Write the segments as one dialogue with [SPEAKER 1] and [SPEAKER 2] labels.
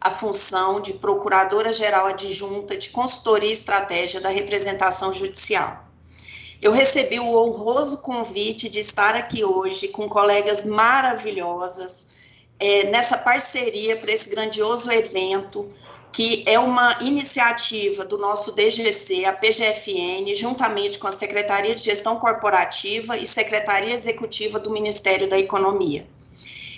[SPEAKER 1] a função de Procuradora-Geral Adjunta de Consultoria e Estratégia da Representação Judicial. Eu recebi o honroso convite de estar aqui hoje com colegas maravilhosas, nessa parceria para esse grandioso evento, que é uma iniciativa do nosso DGC, a PGFN, juntamente com a Secretaria de Gestão Corporativa e Secretaria Executiva do Ministério da Economia.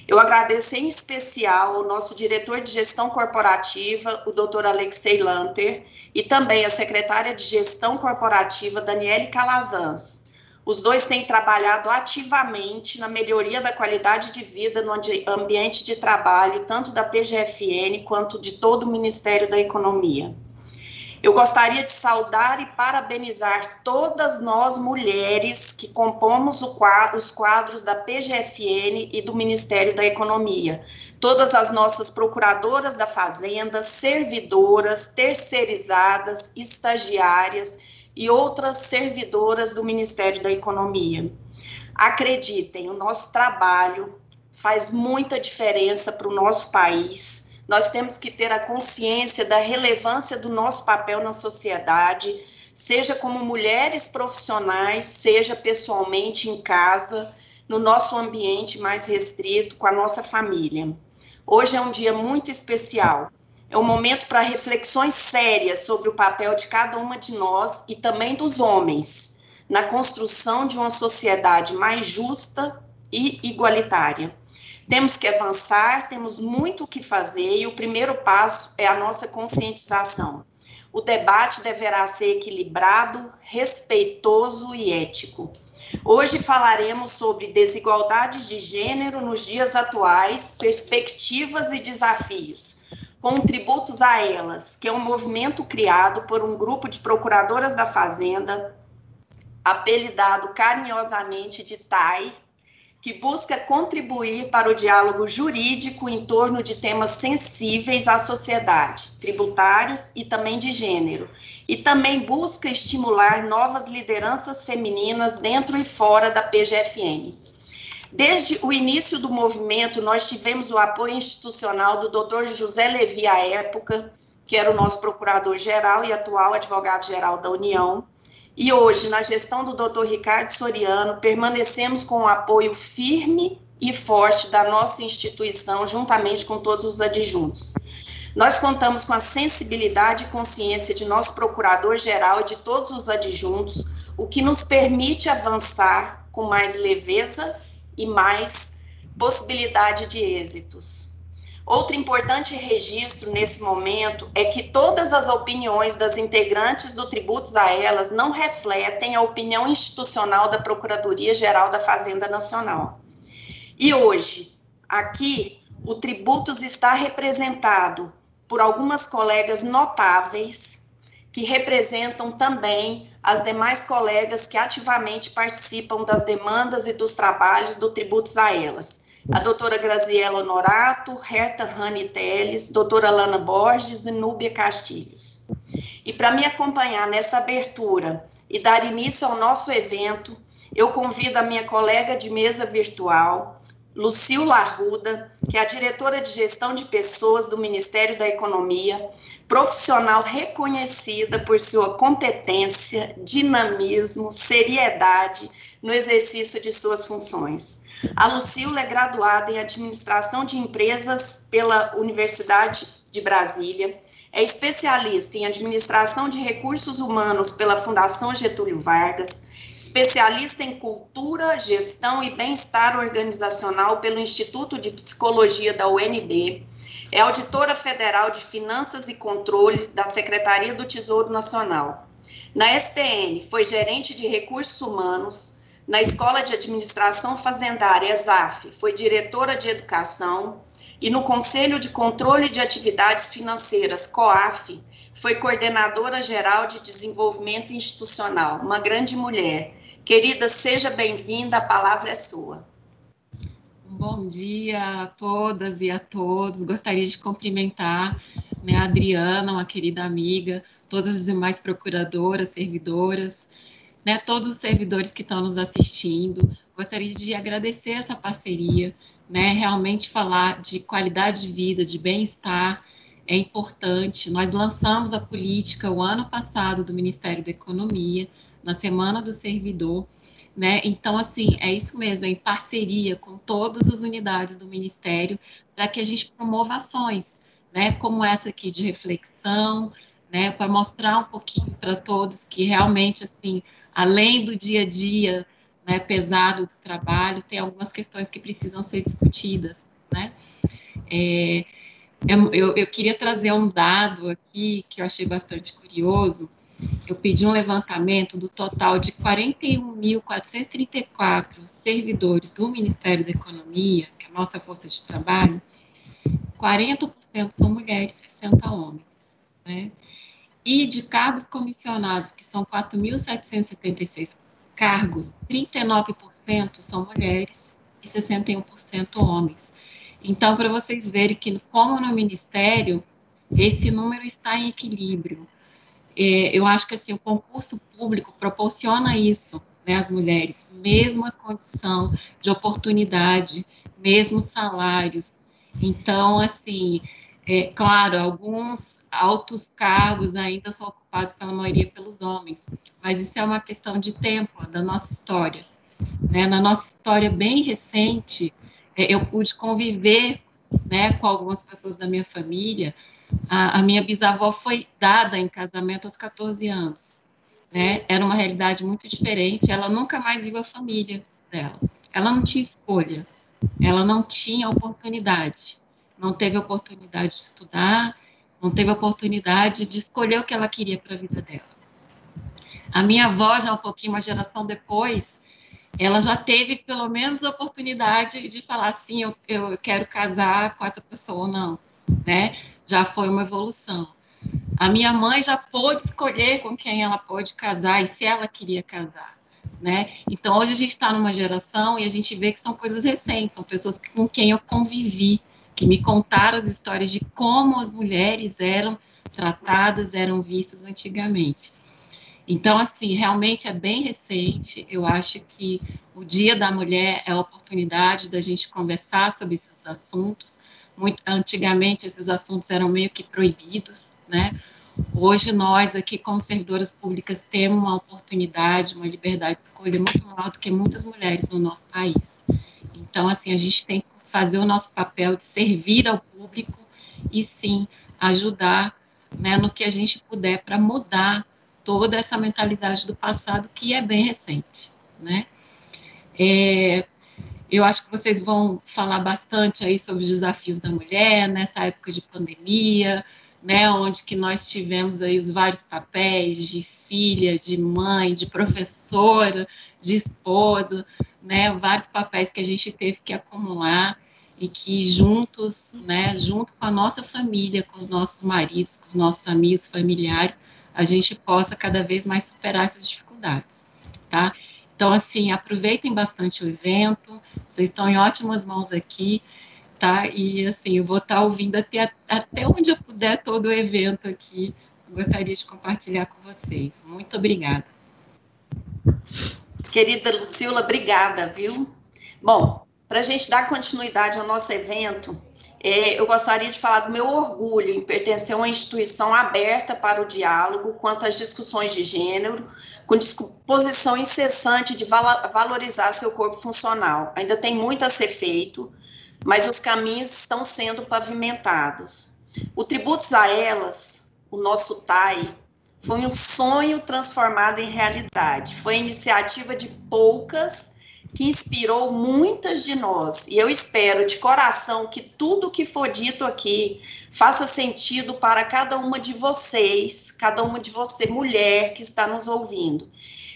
[SPEAKER 1] Eu agradeço em especial ao nosso diretor de Gestão Corporativa, o Dr. Alexei Lanter, e também a secretária de Gestão Corporativa, Daniele Calazans. Os dois têm trabalhado ativamente na melhoria da qualidade de vida no ambiente de trabalho, tanto da PGFN quanto de todo o Ministério da Economia. Eu gostaria de saudar e parabenizar todas nós mulheres que compomos os quadros da PGFN e do Ministério da Economia. Todas as nossas procuradoras da Fazenda, servidoras, terceirizadas, estagiárias e outras servidoras do Ministério da Economia. Acreditem, o nosso trabalho faz muita diferença para o nosso país. Nós temos que ter a consciência da relevância do nosso papel na sociedade, seja como mulheres profissionais, seja pessoalmente em casa, no nosso ambiente mais restrito, com a nossa família. Hoje é um dia muito especial. É um momento para reflexões sérias sobre o papel de cada uma de nós e também dos homens na construção de uma sociedade mais justa e igualitária. Temos que avançar, temos muito o que fazer e o primeiro passo é a nossa conscientização. O debate deverá ser equilibrado, respeitoso e ético. Hoje falaremos sobre desigualdades de gênero nos dias atuais, perspectivas e desafios, com tributos a elas, que é um movimento criado por um grupo de procuradoras da Fazenda, apelidado carinhosamente de TAI, que busca contribuir para o diálogo jurídico em torno de temas sensíveis à sociedade, tributários e também de gênero, e também busca estimular novas lideranças femininas dentro e fora da PGFN. Desde o início do movimento, nós tivemos o apoio institucional do Dr. José Levi à época, que era o nosso procurador-geral e atual advogado-geral da União. E hoje, na gestão do Dr. Ricardo Soriano, permanecemos com o apoio firme e forte da nossa instituição, juntamente com todos os adjuntos. Nós contamos com a sensibilidade e consciência de nosso procurador-geral e de todos os adjuntos, o que nos permite avançar com mais leveza e mais possibilidade de êxitos. Outro importante registro nesse momento é que todas as opiniões das integrantes do Tributos a Elas não refletem a opinião institucional da Procuradoria-Geral da Fazenda Nacional. E hoje, aqui, o Tributos está representado por algumas colegas notáveis que representam também as demais colegas que ativamente participam das demandas e dos trabalhos do Tributos a Elas. A doutora Graziela Honorato, Herta Rani Teles, doutora Lana Borges e Núbia Castilhos. E para me acompanhar nessa abertura e dar início ao nosso evento, eu convido a minha colega de mesa virtual, Lucila Arruda, que é a diretora de Gestão de Pessoas do Ministério da Economia, profissional reconhecida por sua competência, dinamismo, seriedade no exercício de suas funções. A Lucila é graduada em Administração de Empresas pela Universidade de Brasília, é especialista em Administração de Recursos Humanos pela Fundação Getúlio Vargas, especialista em Cultura, Gestão e Bem-Estar Organizacional pelo Instituto de Psicologia da UNB, é auditora federal de Finanças e Controle da Secretaria do Tesouro Nacional. Na SPN, foi gerente de Recursos Humanos. Na Escola de Administração Fazendária, ESAF, foi diretora de Educação. E no Conselho de Controle de Atividades Financeiras, COAF, foi coordenadora geral de Desenvolvimento Institucional. Uma grande mulher. Querida, seja bem-vinda, a palavra é sua.
[SPEAKER 2] Bom dia a todas e a todos. Gostaria de cumprimentar, a Adriana, uma querida amiga, todas as demais procuradoras, servidoras, todos os servidores que estão nos assistindo. Gostaria de agradecer essa parceria, realmente falar de qualidade de vida, de bem-estar, é importante. Nós lançamos a política o ano passado do Ministério da Economia, na Semana do Servidor, né? Então, assim, é isso mesmo, é em parceria com todas as unidades do Ministério, para que a gente promova ações, né? Como essa aqui de reflexão, né? Para mostrar um pouquinho para todos que realmente, assim, além do dia a dia, né, pesado do trabalho, tem algumas questões que precisam ser discutidas, né? É, eu queria trazer um dado aqui que eu achei bastante curioso. Eu pedi um levantamento do total de 41.434 servidores do Ministério da Economia, que é a nossa força de trabalho, 40% são mulheres, 60 homens, né? E de cargos comissionados, que são 4.776 cargos, 39% são mulheres e 61% homens. Então, para vocês verem que, como no Ministério, esse número está em equilíbrio. Eu acho que assim, o concurso público proporciona isso, né, às mulheres, mesma condição de oportunidade, mesmos salários. Então, assim, claro, alguns altos cargos ainda são ocupados pela maioria pelos homens, mas isso é uma questão de tempo, da nossa história, né? Na nossa história bem recente, eu pude conviver, né, com algumas pessoas da minha família. A minha bisavó foi dada em casamento aos 14 anos, né? Era uma realidade muito diferente. Ela nunca mais viu a família dela. Ela não tinha escolha. Ela não tinha oportunidade. Não teve oportunidade de estudar, não teve oportunidade de escolher o que ela queria para a vida dela. A minha avó, já um pouquinho, uma geração depois, ela já teve pelo menos a oportunidade de falar assim, eu quero casar com essa pessoa ou não, né? Já foi uma evolução. A minha mãe já pôde escolher com quem ela pode casar e se ela queria casar, né? Então, hoje a gente está numa geração e a gente vê que são coisas recentes, são pessoas com quem eu convivi, que me contaram as histórias de como as mulheres eram tratadas, eram vistas antigamente. Então, assim, realmente é bem recente. Eu acho que o Dia da Mulher é a oportunidade da gente conversar sobre esses assuntos. Antigamente, esses assuntos eram meio que proibidos, né? Hoje, nós aqui, como servidoras públicas, temos uma oportunidade, uma liberdade de escolha muito maior do que muitas mulheres no nosso país. Então, assim, a gente tem que fazer o nosso papel de servir ao público e, sim, ajudar, né, no que a gente puder para mudar toda essa mentalidade do passado que é bem recente, né? Eu acho que vocês vão falar bastante aí sobre os desafios da mulher nessa época de pandemia, né, onde que nós tivemos aí os vários papéis de filha, de mãe, de professora, de esposa, né, vários papéis que a gente teve que acumular e que juntos, né, junto com a nossa família, com os nossos maridos, com os nossos amigos, familiares, a gente possa cada vez mais superar essas dificuldades, tá? Então, assim, aproveitem bastante o evento, vocês estão em ótimas mãos aqui, tá? E, assim, eu vou estar ouvindo até onde eu puder todo o evento aqui. Gostaria de compartilhar com vocês. Muito obrigada.
[SPEAKER 1] Querida Lucila, obrigada, viu? Bom, para a gente dar continuidade ao nosso evento, eu gostaria de falar do meu orgulho em pertencer a uma instituição aberta para o diálogo quanto às discussões de gênero, com disposição incessante de valorizar seu corpo funcional. Ainda tem muito a ser feito, mas os caminhos estão sendo pavimentados. O Tributos a Elas, o nosso TAI, foi um sonho transformado em realidade. Foi a iniciativa de poucas que inspirou muitas de nós. E eu espero de coração que tudo que for dito aqui faça sentido para cada uma de vocês, cada uma de você, mulher que está nos ouvindo.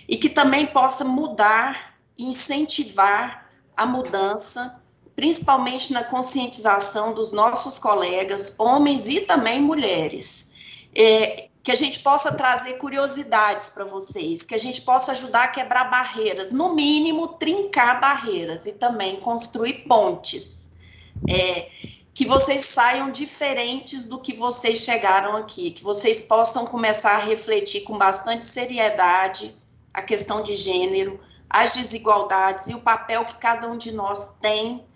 [SPEAKER 1] E que também possa mudar e incentivar a mudança, principalmente na conscientização dos nossos colegas, homens e também mulheres. Que a gente possa trazer curiosidades para vocês, que a gente possa ajudar a quebrar barreiras, no mínimo, trincar barreiras e também construir pontes. Que vocês saiam diferentes do que vocês chegaram aqui, que vocês possam começar a refletir com bastante seriedade a questão de gênero, as desigualdades e o papel que cada um de nós tem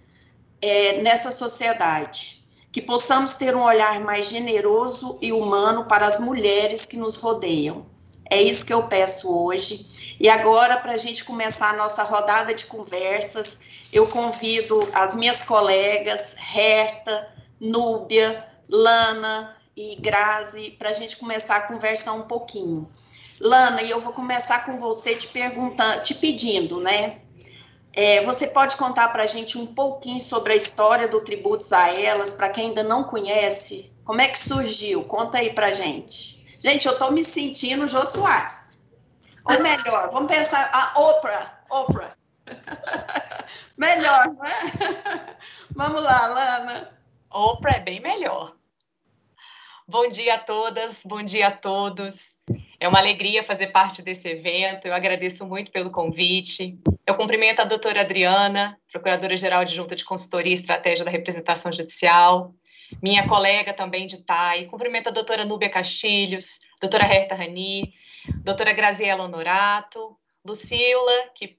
[SPEAKER 1] nessa sociedade. que possamos ter um olhar mais generoso e humano para as mulheres que nos rodeiam. É isso que eu peço hoje. E agora, para a gente começar a nossa rodada de conversas, eu convido as minhas colegas, Herta, Núbia, Lana e Grazi, para a gente começar a conversar um pouquinho. Lana, eu vou começar com você te pedindo, né? Você pode contar para a gente um pouquinho sobre a história do Tributos a Elas, para quem ainda não conhece? Como é que surgiu? Conta aí para a gente. Gente, eu estou me sentindo Jô Soares. Ou melhor, vamos pensar a Oprah. Melhor, não é? Vamos lá, Lana.
[SPEAKER 3] Oprah é bem melhor. Bom dia a todas, bom dia a todos. É uma alegria fazer parte desse evento. Eu agradeço muito pelo convite. Eu cumprimento a doutora Adriana, Procuradora-Geral Adjunta de Consultoria e Estratégia da Representação Judicial, minha colega também de TAI. Cumprimento a doutora Núbia Castilhos, doutora Herta Rani, doutora Graziela Honorato, Lucila, que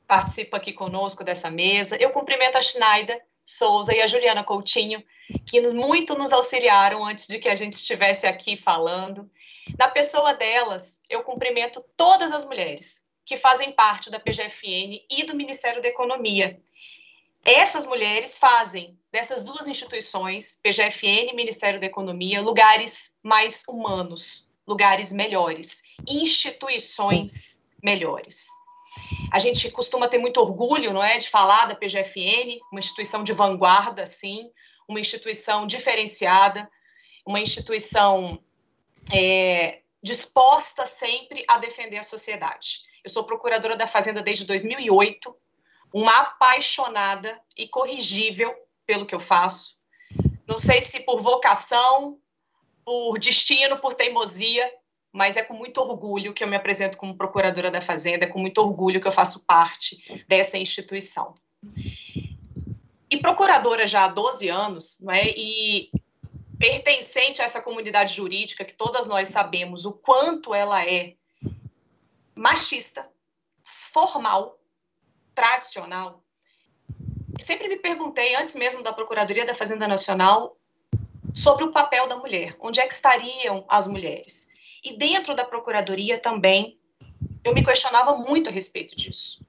[SPEAKER 3] participa aqui conosco dessa mesa. Eu cumprimento a Schneider Souza e a Juliana Coutinho, que muito nos auxiliaram antes de que a gente estivesse aqui falando. Na pessoa delas, eu cumprimento todas as mulheres que fazem parte da PGFN e do Ministério da Economia. Essas mulheres fazem dessas duas instituições, PGFN e Ministério da Economia, lugares mais humanos, lugares melhores, instituições melhores. A gente costuma ter muito orgulho, não é, de falar da PGFN, uma instituição de vanguarda, sim, uma instituição diferenciada, uma instituição disposta sempre a defender a sociedade. Eu sou procuradora da Fazenda desde 2008, uma apaixonada e corrigível pelo que eu faço. Não sei se por vocação, por destino, por teimosia, mas é com muito orgulho que eu me apresento como procuradora da Fazenda, é com muito orgulho que eu faço parte dessa instituição. E procuradora já há 12 anos, não é? E pertencente a essa comunidade jurídica que todas nós sabemos o quanto ela é machista, formal, tradicional. Sempre me perguntei, antes mesmo da Procuradoria da Fazenda Nacional, sobre o papel da mulher, onde é que estariam as mulheres. E dentro da Procuradoria também, eu me questionava muito a respeito disso.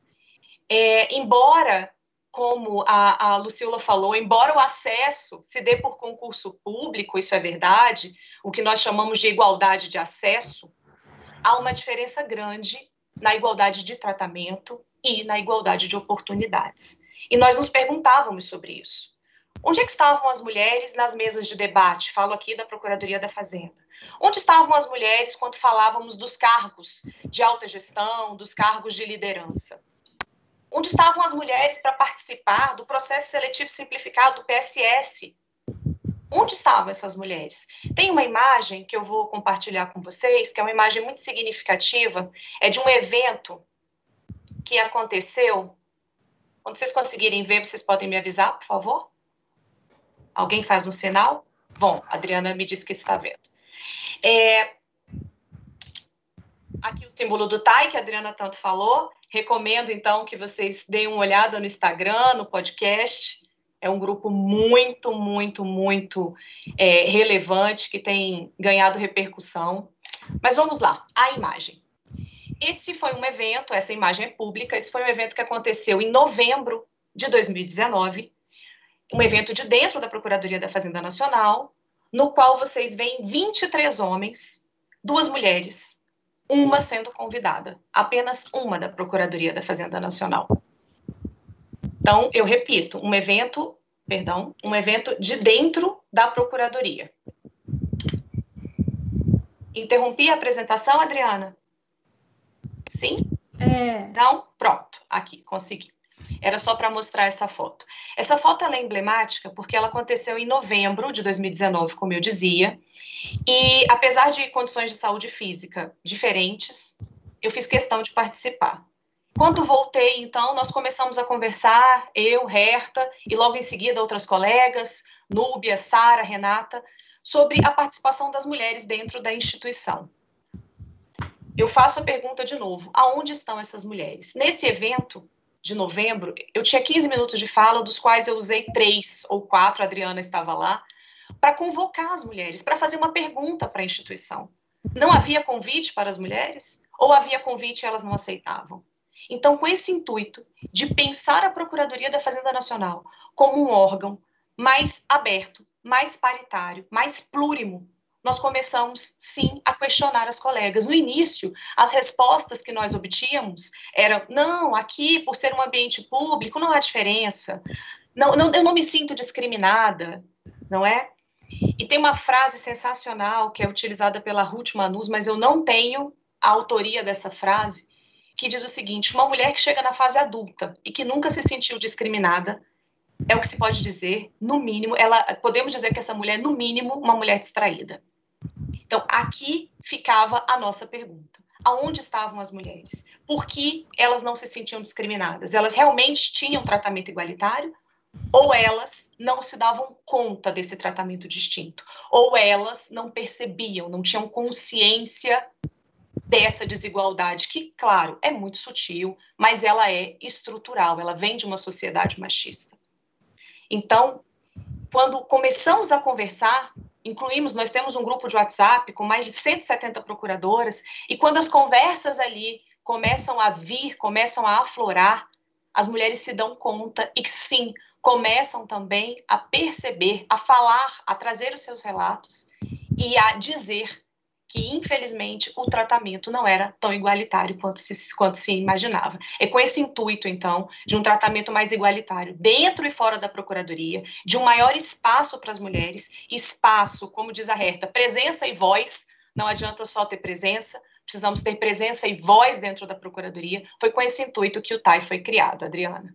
[SPEAKER 3] Embora, como a Lucila falou, embora o acesso se dê por concurso público, isso é verdade, o que nós chamamos de igualdade de acesso, há uma diferença grande na igualdade de tratamento e na igualdade de oportunidades. E nós nos perguntávamos sobre isso. Onde é que estavam as mulheres nas mesas de debate? Falo aqui da Procuradoria da Fazenda. Onde estavam as mulheres quando falávamos dos cargos de alta gestão, dos cargos de liderança? Onde estavam as mulheres para participar do processo seletivo simplificado do PSS? Onde estavam essas mulheres? Tem uma imagem que eu vou compartilhar com vocês, que é uma imagem muito significativa, é de um evento que aconteceu. Quando vocês conseguirem ver, vocês podem me avisar, por favor? Alguém faz um sinal? Bom, a Adriana me disse que está vendo. Aqui o símbolo do TAI, que a Adriana tanto falou. Recomendo, então, que vocês deem uma olhada no Instagram, no podcast. É um grupo muito, muito, muito relevante, que tem ganhado repercussão. Mas vamos lá, a imagem. Esse foi um evento, essa imagem é pública, esse foi um evento que aconteceu em novembro de 2019, um evento de dentro da Procuradoria da Fazenda Nacional, no qual vocês veem 23 homens, 2 mulheres, uma sendo convidada, apenas uma da Procuradoria da Fazenda Nacional. Então, eu repito, um evento de dentro da Procuradoria. Interrompi a apresentação, Adriana? Sim? Então, pronto, aqui, consegui. Era só para mostrar essa foto. Essa foto ela é emblemática porque ela aconteceu em novembro de 2019, como eu dizia, e apesar de condições de saúde física diferentes, eu fiz questão de participar. Quando voltei, então, nós começamos a conversar, eu, Herta, e logo em seguida outras colegas, Núbia, Sara, Renata, sobre a participação das mulheres dentro da instituição. Eu faço a pergunta de novo, aonde estão essas mulheres? Nesse evento de novembro, eu tinha 15 minutos de fala, dos quais eu usei 3 ou 4, a Adriana estava lá, para convocar as mulheres, para fazer uma pergunta para a instituição. Não havia convite para as mulheres? Ou havia convite e elas não aceitavam? Então, com esse intuito de pensar a Procuradoria da Fazenda Nacional como um órgão mais aberto, mais paritário, mais plurimo, nós começamos, sim, a questionar as colegas. No início, as respostas que nós obtínhamos eram: não, aqui, por ser um ambiente público, não há diferença. Não, eu não me sinto discriminada, não é? E tem uma frase sensacional que é utilizada pela Ruth Manus, mas eu não tenho a autoria dessa frase, que diz o seguinte: uma mulher que chega na fase adulta e que nunca se sentiu discriminada, é o que se pode dizer, no mínimo, podemos dizer que essa mulher, no mínimo, uma mulher distraída. Então, aqui ficava a nossa pergunta: aonde estavam as mulheres? Por que elas não se sentiam discriminadas? Elas realmente tinham tratamento igualitário? Ou elas não se davam conta desse tratamento distinto? Ou elas não percebiam, não tinham consciência dessa desigualdade, que, claro, é muito sutil, mas ela é estrutural, ela vem de uma sociedade machista. Então, quando começamos a conversar, nós temos um grupo de WhatsApp com mais de 170 procuradoras, e quando as conversas ali começam a vir, começam a aflorar, as mulheres se dão conta e, sim, começam também a perceber, a falar, a trazer os seus relatos e a dizer que, infelizmente, o tratamento não era tão igualitário quanto se imaginava. É com esse intuito, então, de um tratamento mais igualitário dentro e fora da Procuradoria, de um maior espaço para as mulheres, espaço, como diz a Herta, presença e voz. Não adianta só ter presença, precisamos ter presença e voz dentro da Procuradoria. Foi com esse intuito que o TAI foi criado, Adriana.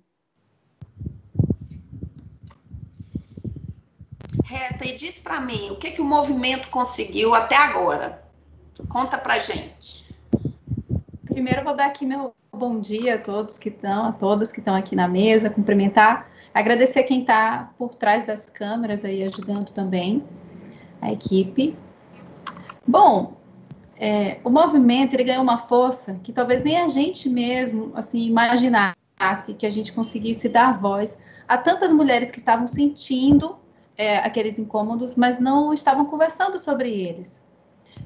[SPEAKER 1] Herta, e diz para mim, o que o movimento conseguiu até agora? Conta pra gente.
[SPEAKER 4] Primeiro eu vou dar aqui meu bom dia a todas que estão aqui na mesa, cumprimentar, agradecer quem está por trás das câmeras aí ajudando também, a equipe. Bom, o movimento ele ganhou uma força que talvez nem a gente mesmo assim imaginasse que a gente conseguisse dar voz a tantas mulheres que estavam sentindo aqueles incômodos, mas não estavam conversando sobre eles.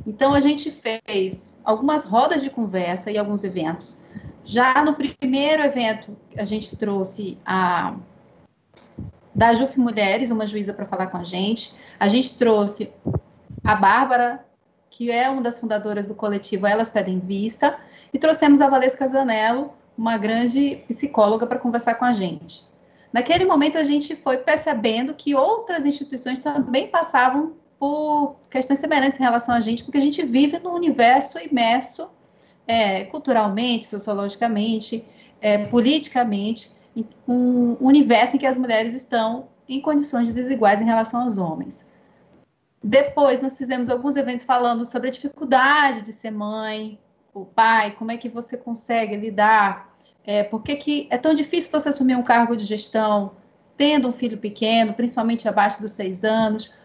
[SPEAKER 4] Então, a gente fez algumas rodas de conversa e alguns eventos. Já no primeiro evento, a gente trouxe da JUF Mulheres, uma juíza para falar com a gente. A gente trouxe a Bárbara, que é uma das fundadoras do coletivo Elas Pedem Vista, e trouxemos a Valesca Zanello, uma grande psicóloga, para conversar com a gente. Naquele momento, a gente foi percebendo que outras instituições também passavam por questões semelhantes em relação a gente, porque a gente vive num universo imerso culturalmente, sociologicamente, politicamente, um universo em que as mulheres estão em condições desiguais em relação aos homens. Depois, nós fizemos alguns eventos falando sobre a dificuldade de ser mãe, o pai, como é que você consegue lidar, por que é tão difícil você assumir um cargo de gestão tendo um filho pequeno, principalmente abaixo dos 6 anos,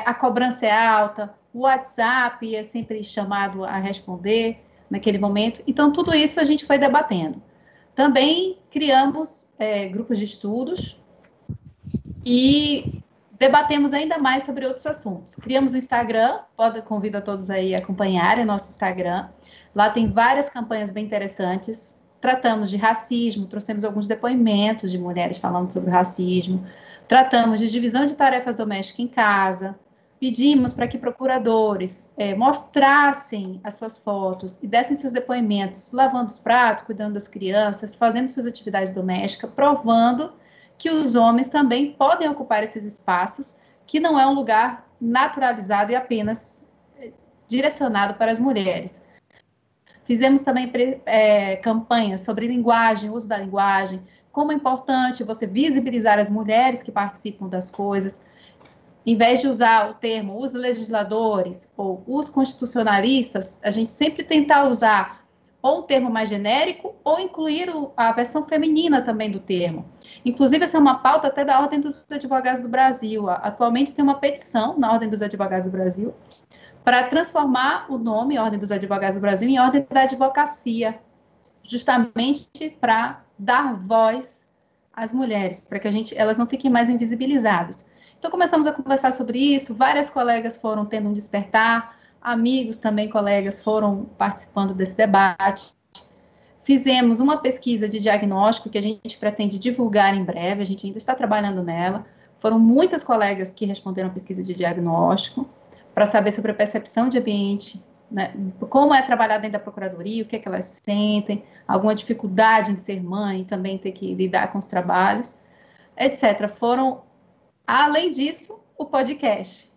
[SPEAKER 4] a cobrança é alta, o WhatsApp é sempre chamado a responder naquele momento. Então, tudo isso a gente foi debatendo. Também criamos grupos de estudos e debatemos ainda mais sobre outros assuntos. Criamos o Instagram, convido a todos aí a acompanharem o nosso Instagram. Lá tem várias campanhas bem interessantes. Tratamos de racismo, trouxemos alguns depoimentos de mulheres falando sobre racismo. Tratamos de divisão de tarefas domésticas em casa, pedimos para que procuradores mostrassem as suas fotos e dessem seus depoimentos, lavando os pratos, cuidando das crianças, fazendo suas atividades domésticas, provando que os homens também podem ocupar esses espaços, que não é um lugar naturalizado e apenas direcionado para as mulheres. Fizemos também campanhas sobre linguagem, uso da linguagem, como é importante você visibilizar as mulheres que participam das coisas, em vez de usar o termo os legisladores ou os constitucionalistas, a gente sempre tentar usar ou um termo mais genérico ou incluir a versão feminina também do termo. Inclusive, essa é uma pauta até da Ordem dos Advogados do Brasil. Atualmente tem uma petição na Ordem dos Advogados do Brasil para transformar o nome Ordem dos Advogados do Brasil em Ordem da Advocacia, justamente para dar voz às mulheres, para que elas não fiquem mais invisibilizadas. Então, começamos a conversar sobre isso, várias colegas foram tendo um despertar, amigos também, colegas, foram participando desse debate. Fizemos uma pesquisa de diagnóstico que a gente pretende divulgar em breve, a gente ainda está trabalhando nela. Foram muitas colegas que responderam a pesquisa de diagnóstico para saber sobre a percepção de ambiente, né, como é trabalhar dentro da procuradoria, o que é que elas sentem, alguma dificuldade em ser mãe, também ter que lidar com os trabalhos, etc. Foram, além disso, o podcast.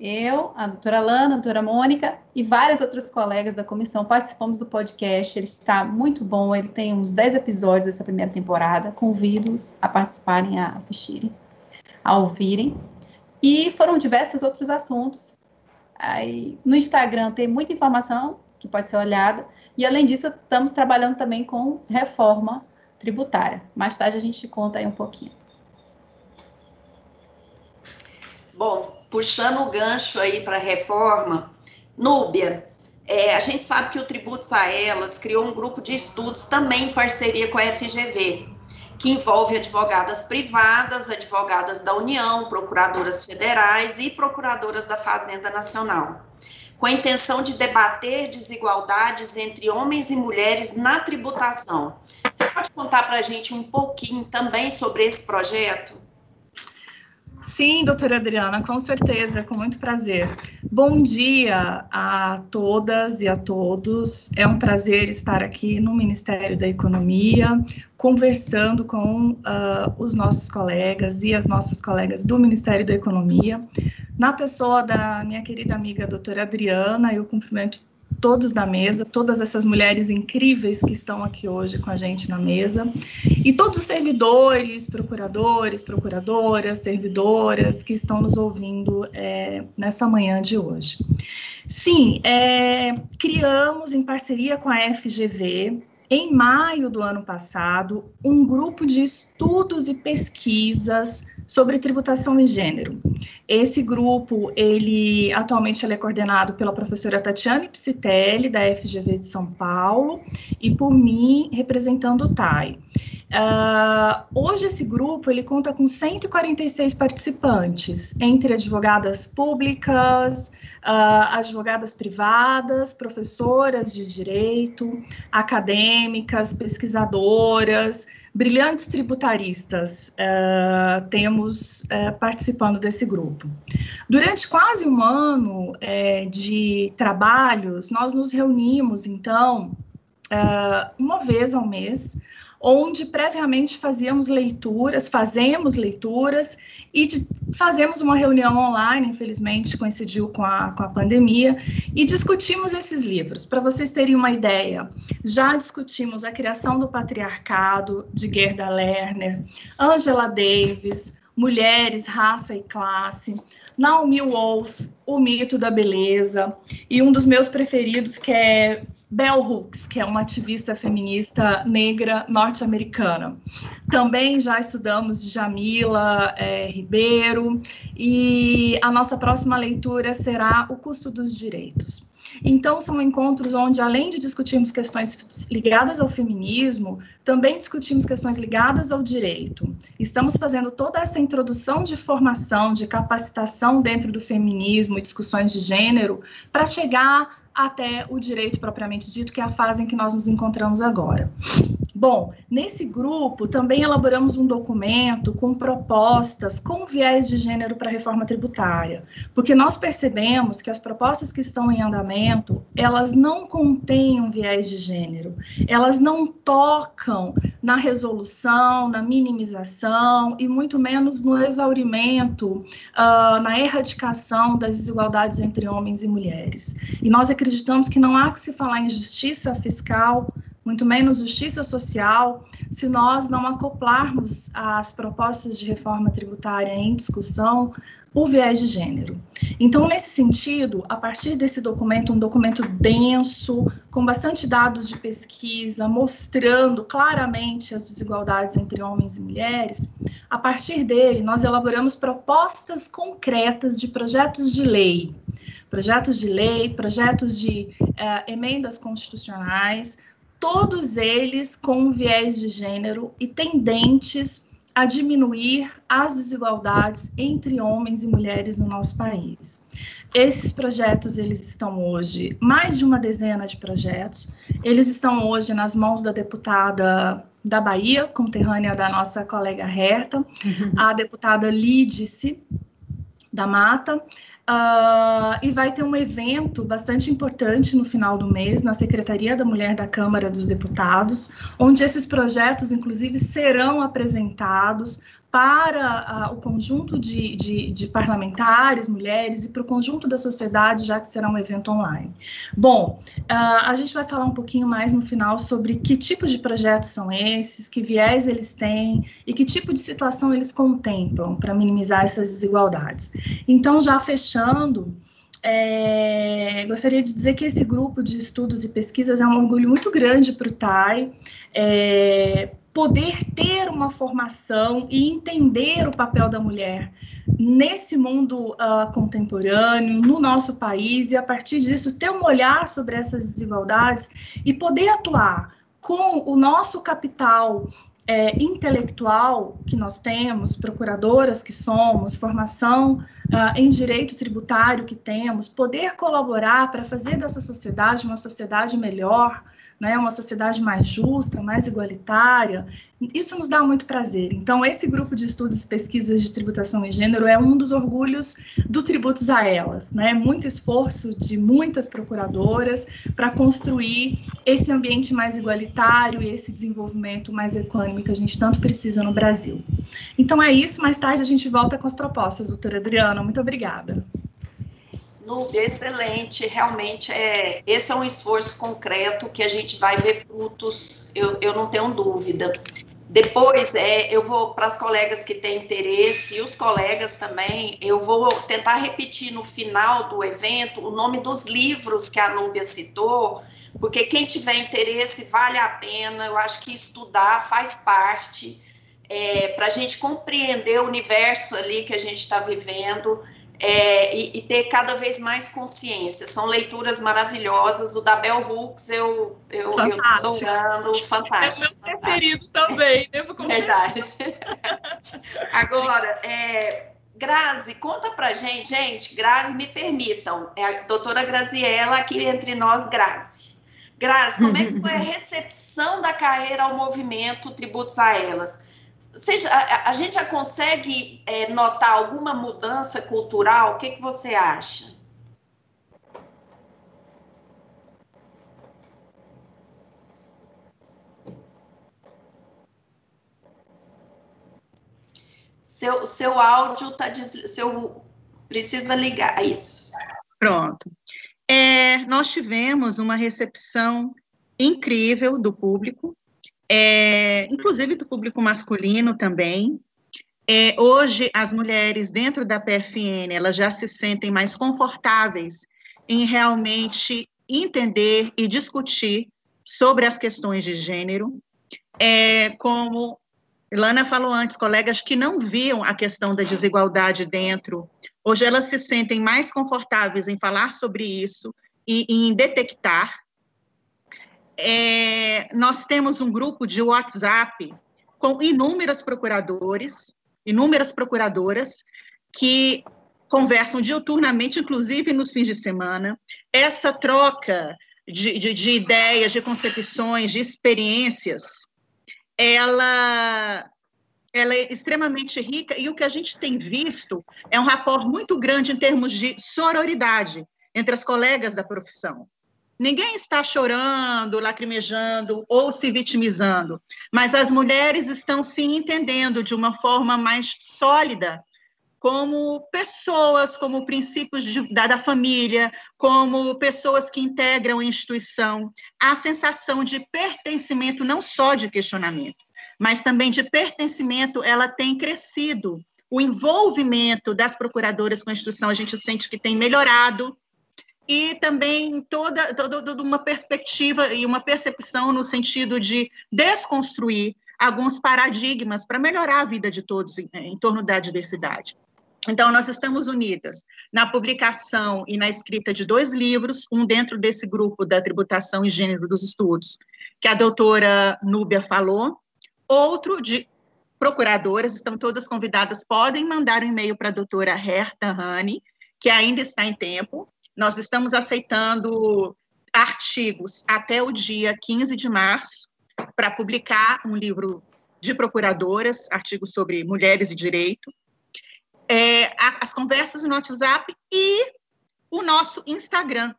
[SPEAKER 4] Eu, a doutora Lana, a doutora Mônica e várias outras colegas da comissão participamos do podcast. Ele está muito bom, ele tem uns 10 episódios dessa primeira temporada. Convido-os a participarem, a assistirem, a ouvirem. E foram diversos outros assuntos. Aí, no Instagram tem muita informação que pode ser olhada. E, além disso, estamos trabalhando também com reforma tributária. Mais tarde a gente conta aí um pouquinho.
[SPEAKER 1] Bom, puxando o gancho aí para a reforma, Núbia, a gente sabe que o Tributos a Elas criou um grupo de estudos também em parceria com a FGV, que envolve advogadas privadas, advogadas da União, procuradoras federais e procuradoras da Fazenda Nacional, com a intenção de debater desigualdades entre homens e mulheres na tributação. Você pode contar para a gente um pouquinho também sobre esse projeto?
[SPEAKER 5] Sim, doutora Adriana, com certeza, com muito prazer. Bom dia a todas e a todos. É um prazer estar aqui no Ministério da Economia, conversando com os nossos colegas e as nossas colegas do Ministério da Economia. Na pessoa da minha querida amiga doutora Adriana, eu cumprimento todos da mesa, todas essas mulheres incríveis que estão aqui hoje com a gente na mesa, e todos os servidores, procuradores, procuradoras, servidoras que estão nos ouvindo nessa manhã de hoje. Sim, criamos em parceria com a FGV, em maio do ano passado, um grupo de estudos e pesquisas sobre tributação e gênero. Esse grupo, atualmente ele é coordenado pela professora Tatiane Psitelli, da FGV de São Paulo, e por mim, representando o TAI. Hoje esse grupo, ele conta com 146 participantes, entre advogadas públicas, advogadas privadas, professoras de direito, acadêmicas, pesquisadoras, brilhantes tributaristas, temos participando desse grupo. Durante quase um ano de trabalhos, nós nos reunimos, então, uma vez ao mês, onde previamente fazemos leituras e fazemos uma reunião online, infelizmente coincidiu com a pandemia, e discutimos esses livros. Para vocês terem uma ideia, já discutimos A Criação do Patriarcado, de Gerda Lerner, Angela Davis, Mulheres, Raça e Classe, Naomi Wolf, O Mito da Beleza, e um dos meus preferidos, que é Bell Hooks, que é uma ativista feminista negra norte-americana. Também já estudamos Djamila Ribeiro, e a nossa próxima leitura será O Custo dos Direitos. Então, são encontros onde, além de discutirmos questões ligadas ao feminismo, também discutimos questões ligadas ao direito. Estamos fazendo toda essa introdução de formação, de capacitação dentro do feminismo e discussões de gênero, para chegar até o direito propriamente dito, que é a fase em que nós nos encontramos agora. Bom, nesse grupo também elaboramos um documento com propostas com viés de gênero para a reforma tributária, porque nós percebemos que as propostas que estão em andamento, elas não contêm um viés de gênero, elas não tocam na resolução, na minimização e muito menos no exaurimento, na erradicação das desigualdades entre homens e mulheres. E nós acreditamos que não há que se falar em justiça fiscal, muito menos justiça social, se nós não acoplarmos às propostas de reforma tributária em discussão o viés de gênero. Então, nesse sentido, a partir desse documento, um documento denso, com bastante dados de pesquisa, mostrando claramente as desigualdades entre homens e mulheres, a partir dele, nós elaboramos propostas concretas de projetos de lei, projetos de emendas constitucionais, todos eles com viés de gênero e tendentes a diminuir as desigualdades entre homens e mulheres no nosso país. Esses projetos, eles estão hoje, mais de uma dezena de projetos, eles estão hoje nas mãos da deputada da Bahia, conterrânea da nossa colega Herta, a deputada Lídice da Mata, e vai ter um evento bastante importante no final do mês, na Secretaria da Mulher da Câmara dos Deputados, onde esses projetos, inclusive, serão apresentados para o conjunto de parlamentares, mulheres, e para o conjunto da sociedade, já que será um evento online. Bom, a gente vai falar um pouquinho mais no final sobre que tipo de projetos são esses, que viés eles têm e que tipo de situação eles contemplam para minimizar essas desigualdades. Então, já fechando, gostaria de dizer que esse grupo de estudos e pesquisas é um orgulho muito grande para o TAI, poder ter uma formação e entender o papel da mulher nesse mundo contemporâneo, no nosso país, e a partir disso ter um olhar sobre essas desigualdades e poder atuar com o nosso capital intelectual que nós temos, procuradoras que somos, formação em direito tributário que temos, poder colaborar para fazer dessa sociedade uma sociedade melhor, né, uma sociedade mais justa, mais igualitária, isso nos dá muito prazer. Então, esse grupo de estudos e pesquisas de tributação e gênero é um dos orgulhos do Tributos a Elas, né, muito esforço de muitas procuradoras para construir esse ambiente mais igualitário e esse desenvolvimento mais econômico que a gente tanto precisa no Brasil. Então, é isso, mais tarde a gente volta com as propostas, doutora Adriana, muito obrigada.
[SPEAKER 1] Excelente, realmente esse é um esforço concreto que a gente vai ver frutos, eu não tenho dúvida. Depois, eu vou para as colegas que têm interesse e os colegas também, eu vou tentar repetir no final do evento o nome dos livros que a Núbia citou, porque quem tiver interesse vale a pena, eu acho que estudar faz parte, para a gente compreender o universo ali que a gente está vivendo, e ter cada vez mais consciência. São leituras maravilhosas. O da Bell Hooks eu estou adorando, fantástico.
[SPEAKER 5] É o meu preferido também, devo confessar.
[SPEAKER 1] Verdade. Agora, Grazi, conta pra gente, Grazi, me permitam, é a doutora Graziella aqui entre nós, Grazi. Grazi, como é que foi a recepção da carreira ao movimento Tributos a Elas? A gente já consegue notar alguma mudança cultural? O que você acha? Seu áudio está... Precisa ligar, isso.
[SPEAKER 6] Pronto. Nós tivemos uma recepção incrível do público, inclusive do público masculino também. Hoje, as mulheres dentro da PFN, elas já se sentem mais confortáveis em realmente entender e discutir sobre as questões de gênero. Como Ilana falou antes, colegas que não viam a questão da desigualdade dentro, hoje elas se sentem mais confortáveis em falar sobre isso e em detectar. Nós temos um grupo de WhatsApp com inúmeras procuradoras que conversam diuturnamente, inclusive nos fins de semana. Essa troca de ideias, de concepções, de experiências, ela é extremamente rica, e o que a gente tem visto é um rapport muito grande em termos de sororidade entre as colegas da profissão. Ninguém está chorando, lacrimejando ou se vitimizando, mas as mulheres estão se entendendo de uma forma mais sólida, como pessoas, como princípios da família, como pessoas que integram a instituição. A sensação de pertencimento, não só de questionamento, mas também de pertencimento, ela tem crescido. O envolvimento das procuradoras com a instituição, a gente sente que tem melhorado, e também toda uma perspectiva e uma percepção no sentido de desconstruir alguns paradigmas para melhorar a vida de todos em torno da diversidade. Então, nós estamos unidas na publicação e na escrita de 2 livros, um dentro desse grupo da tributação e gênero dos estudos, que a doutora Núbia falou, outro de procuradoras, estão todas convidadas, podem mandar um e-mail para a doutora Herta Hani, que ainda está em tempo. Nós estamos aceitando artigos até o dia 15 de março para publicar um livro de procuradoras, artigos sobre mulheres e direito. As conversas no WhatsApp e o nosso Instagram.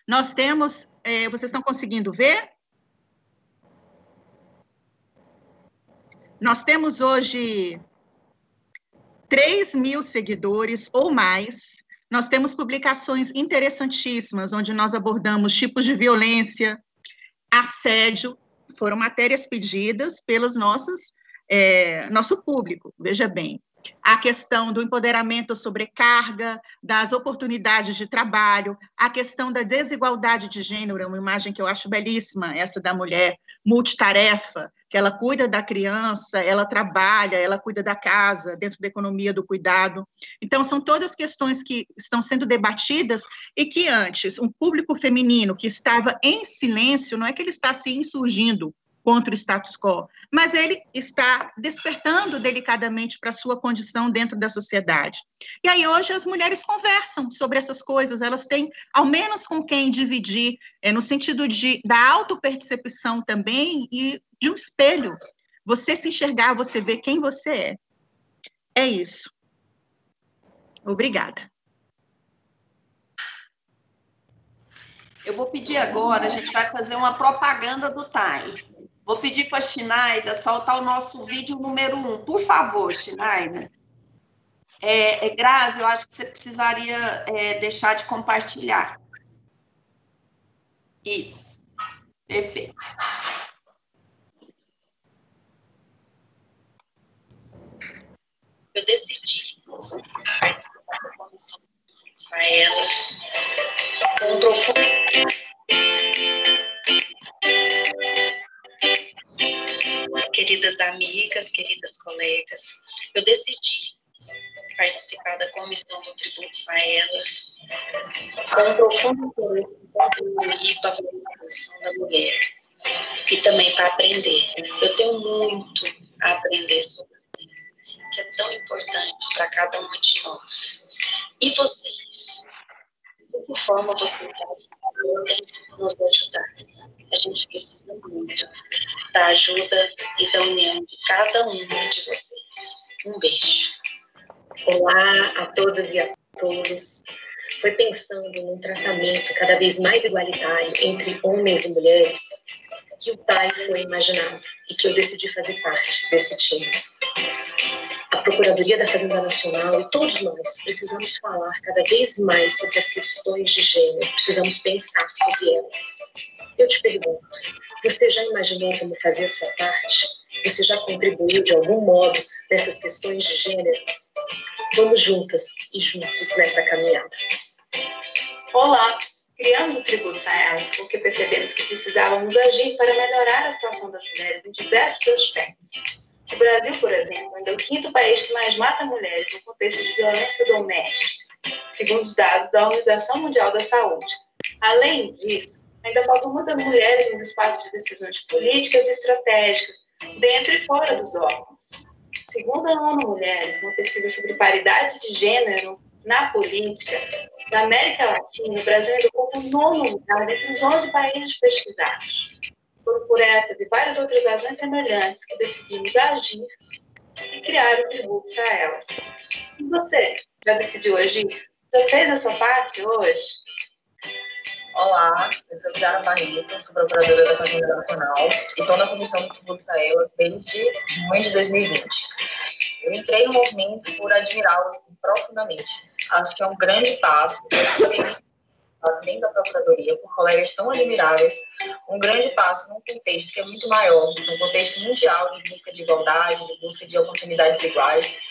[SPEAKER 6] Nós temos, vocês estão conseguindo ver? Nós temos hoje 3.000 seguidores ou mais. Nós temos publicações interessantíssimas, onde nós abordamos tipos de violência, assédio, foram matérias pedidas pelos nosso público, veja bem. A questão do empoderamento, sobrecarga, das oportunidades de trabalho, a questão da desigualdade de gênero, uma imagem que eu acho belíssima, essa da mulher multitarefa, que ela cuida da criança, ela trabalha, ela cuida da casa, dentro da economia do cuidado. Então, são todas questões que estão sendo debatidas e que antes, um público feminino que estava em silêncio, não é que ele está se insurgindo contra o status quo, mas ele está despertando delicadamente para a sua condição dentro da sociedade. E aí hoje as mulheres conversam sobre essas coisas, elas têm ao menos com quem dividir, no sentido da autopercepção também e de um espelho. Você se enxergar, você ver quem você é. É isso. Obrigada.
[SPEAKER 1] Eu vou pedir agora, a gente vai fazer uma propaganda do Time. Vou pedir para a Shinaida soltar o nosso vídeo número 1. Por favor, Shinaida. Grazi, eu acho que você precisaria deixar de compartilhar. Isso. Perfeito.
[SPEAKER 7] Eu decidi participar da comissão para elas com um profundo... Queridas amigas, queridas colegas, eu decidi participar da comissão do Tributos a Elas com um profundo interesse em contribuir para a valorização da mulher e também para aprender. Eu tenho muito a aprender sobre a mulher, que é tão importante para cada uma de nós. E vocês? De que forma vocês podem nos ajudar? A gente precisa muito da ajuda e da união de cada uma de vocês. Um beijo.
[SPEAKER 8] Olá a todas e a todos. Foi pensando num tratamento cada vez mais igualitário entre homens e mulheres que o TAI foi imaginado e que eu decidi fazer parte desse time. A Procuradoria da Fazenda Nacional e todos nós precisamos falar cada vez mais sobre as questões de gênero, precisamos pensar sobre elas. Eu te pergunto, você já imaginou como fazer a sua parte? Você já contribuiu de algum modo nessas questões de gênero? Vamos juntas e juntos nessa caminhada.
[SPEAKER 9] Olá! Criamos o Tributos a Elas porque percebemos que precisávamos agir para melhorar a situação das mulheres em diversos aspectos. O Brasil, por exemplo, ainda é o 5º país que mais mata mulheres no contexto de violência doméstica, segundo os dados da Organização Mundial da Saúde. Além disso, ainda faltam muitas mulheres nos espaços de decisões políticas e estratégicas, dentro e fora dos órgãos. Segundo a ONU Mulheres, uma pesquisa sobre paridade de gênero na política, na América Latina, o Brasil ainda ocupa o 9º lugar entre os 11 países pesquisados. Por essas e várias outras razões semelhantes que decidimos agir e criar o Tributos a Elas. E você, já decidiu agir? Já fez a sua parte hoje?
[SPEAKER 10] Olá, eu sou Jara Barreto, sou procuradora da Fazenda Nacional e estou na comissão do Tributos a Elas desde junho de 2020. Eu entrei no movimento por admirá-lo profundamente. Acho que é um grande passo, dentro da Procuradoria, por colegas tão admiráveis, um grande passo num contexto que é muito maior, num contexto mundial de busca de igualdade, de busca de oportunidades iguais,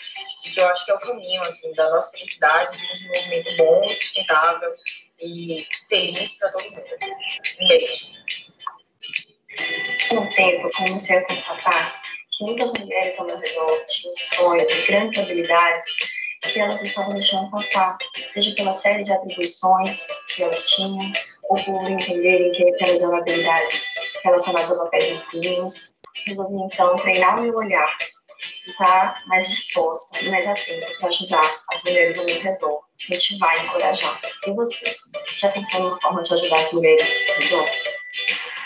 [SPEAKER 10] e que eu acho que é o caminho assim, da nossa felicidade, de um desenvolvimento bom e sustentável e feliz para todo mundo. Um beijo.
[SPEAKER 8] Com o tempo, comecei a constatar que muitas mulheres ao meu redor tinham sonhos e grandes habilidades que elas estavam deixando passar, seja pela série de atribuições que elas tinham, ou por entenderem que aquelas eram habilidades relacionadas a papéis masculinos. Resolvi, então, treinar o meu olhar
[SPEAKER 9] e estar mais disposta e mais atenta para ajudar as mulheres ao meu redor, incentivar e encorajar. E você? Já pensou numa forma de ajudar as mulheres ao seu redor?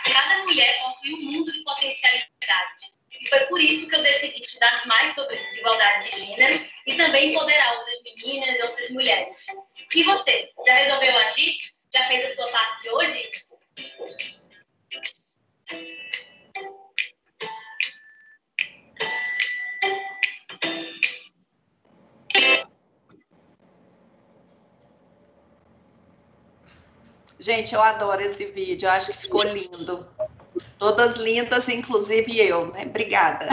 [SPEAKER 11] Cada mulher possui um mundo de potencialidade. E foi por isso que eu decidi estudar mais sobre desigualdade de gênero e também empoderar outras meninas e outras mulheres. E você? Já resolveu agir? Já fez a sua parte hoje?
[SPEAKER 1] Gente, eu adoro esse vídeo, eu acho que ficou lindo. Todas lindas, inclusive eu, né? Obrigada.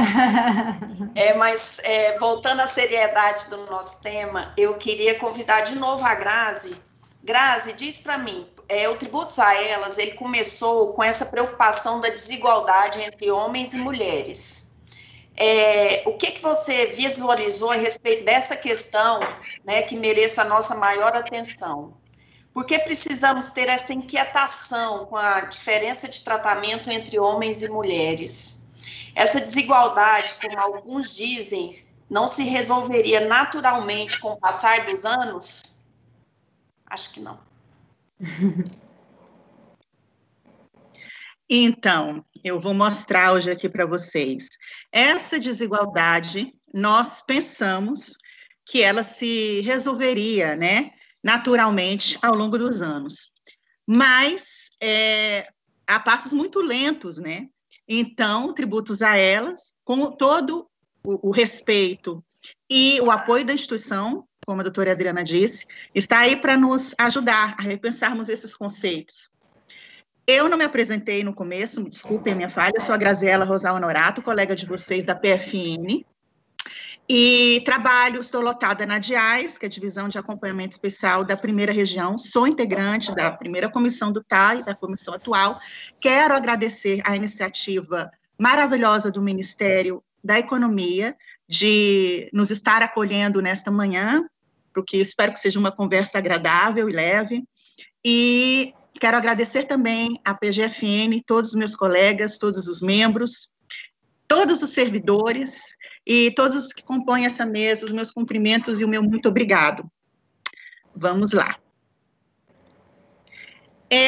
[SPEAKER 1] Mas voltando à seriedade do nosso tema, eu queria convidar de novo a Grazi. Grazi, diz para mim, o Tributos a Elas, ele começou com essa preocupação da desigualdade entre homens e mulheres. O que você visualizou a respeito dessa questão, né, que mereça a nossa maior atenção? Por que precisamos ter essa inquietação com a diferença de tratamento entre homens e mulheres? Essa desigualdade, como alguns dizem, não se resolveria naturalmente com o passar dos anos? Acho que não.
[SPEAKER 6] Então, eu vou mostrar hoje aqui para vocês. Essa desigualdade, nós pensamos que ela se resolveria, né, naturalmente ao longo dos anos. Mas há passos muito lentos, né? Então, Tributos a Elas, com todo o respeito e o apoio da instituição, como a doutora Adriana disse, está aí para nos ajudar a repensarmos esses conceitos. Eu não me apresentei no começo, me desculpem a minha falha, eu sou a Graziela Rosal Honorato, colega de vocês da PFN, e sou lotada na DIAES, que é a Divisão de Acompanhamento Especial da Primeira Região, sou integrante da primeira comissão do TAI, da comissão atual. Quero agradecer a iniciativa maravilhosa do Ministério da Economia de nos estar acolhendo nesta manhã, porque espero que seja uma conversa agradável e leve, e quero agradecer também à PGFN, todos os meus colegas, todos os membros, todos os servidores e todos que compõem essa mesa, os meus cumprimentos e o meu muito obrigado. Vamos lá.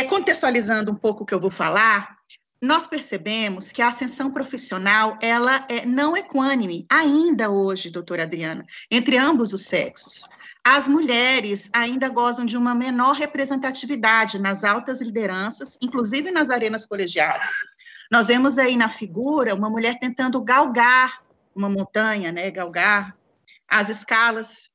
[SPEAKER 6] Contextualizando um pouco o que eu vou falar, nós percebemos que a ascensão profissional, ela é não equânime, ainda hoje, doutora Adriana, entre ambos os sexos. As mulheres ainda gozam de uma menor representatividade nas altas lideranças, inclusive nas arenas colegiadas. Nós vemos aí na figura uma mulher tentando galgar uma montanha, né, galgar as escalas,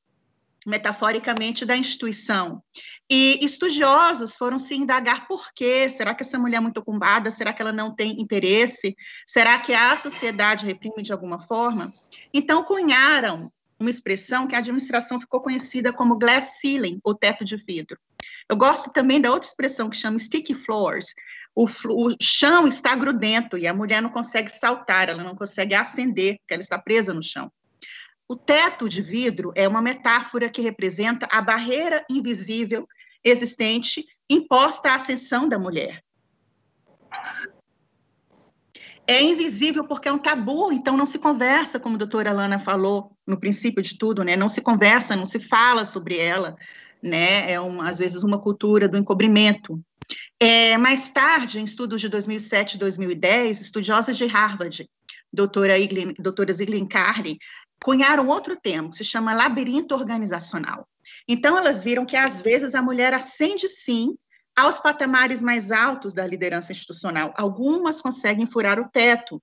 [SPEAKER 6] metaforicamente, da instituição. E estudiosos foram se indagar por quê? Será que essa mulher é muito ocupada? Será que ela não tem interesse? Será que a sociedade reprime de alguma forma? Então, cunharam uma expressão que a administração ficou conhecida como glass ceiling, ou teto de vidro. Eu gosto também da outra expressão que chama sticky floors. O chão está grudento e a mulher não consegue saltar, ela não consegue ascender, porque ela está presa no chão. O teto de vidro é uma metáfora que representa a barreira invisível existente imposta à ascensão da mulher. É invisível porque é um tabu, então não se conversa, como a doutora Lana falou no princípio de tudo, né? Não se conversa, não se fala sobre ela, né? às vezes uma cultura do encobrimento. Mais tarde, em estudos de 2007 e 2010, estudiosas de Harvard, doutora Zillian Carney, cunharam outro termo, que se chama labirinto organizacional. Então, elas viram que, às vezes, a mulher ascende, sim, aos patamares mais altos da liderança institucional. Algumas conseguem furar o teto,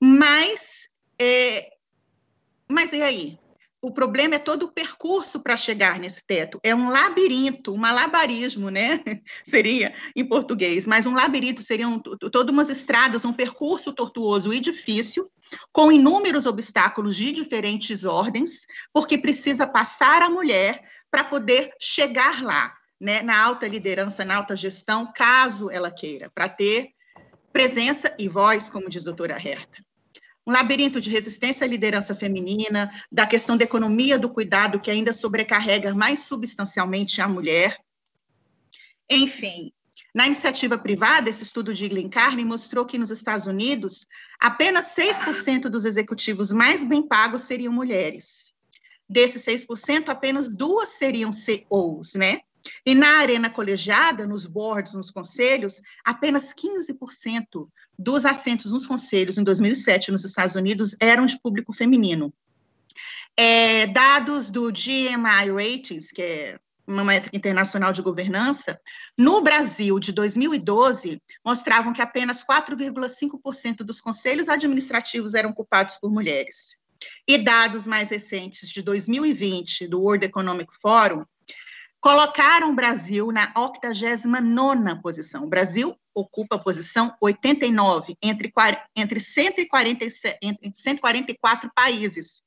[SPEAKER 6] mas e aí? O problema é todo o percurso para chegar nesse teto. É um labirinto, um malabarismo, né? Seria em português, mas um labirinto seriam todas umas estradas, um percurso tortuoso e difícil, com inúmeros obstáculos de diferentes ordens, porque precisa passar a mulher para poder chegar lá, né? Na alta liderança, na alta gestão, caso ela queira, para ter presença e voz, como diz a doutora Herta. Um labirinto de resistência à liderança feminina, da questão da economia do cuidado, que ainda sobrecarrega mais substancialmente a mulher. Enfim, Na iniciativa privada, esse estudo de Glencarne mostrou que nos Estados Unidos, apenas 6% dos executivos mais bem pagos seriam mulheres. Desses 6%, apenas 2 seriam CEOs, né? E na arena colegiada, nos boards, nos conselhos, apenas 15% dos assentos nos conselhos em 2007 nos Estados Unidos eram de público feminino. Dados do GMI Ratings, que é uma métrica internacional de governança, no Brasil, de 2012, mostravam que apenas 4,5% dos conselhos administrativos eram ocupados por mulheres. E dados mais recentes, de 2020, do World Economic Forum, colocaram o Brasil na 89ª posição. O Brasil ocupa a posição 89 entre 144 países,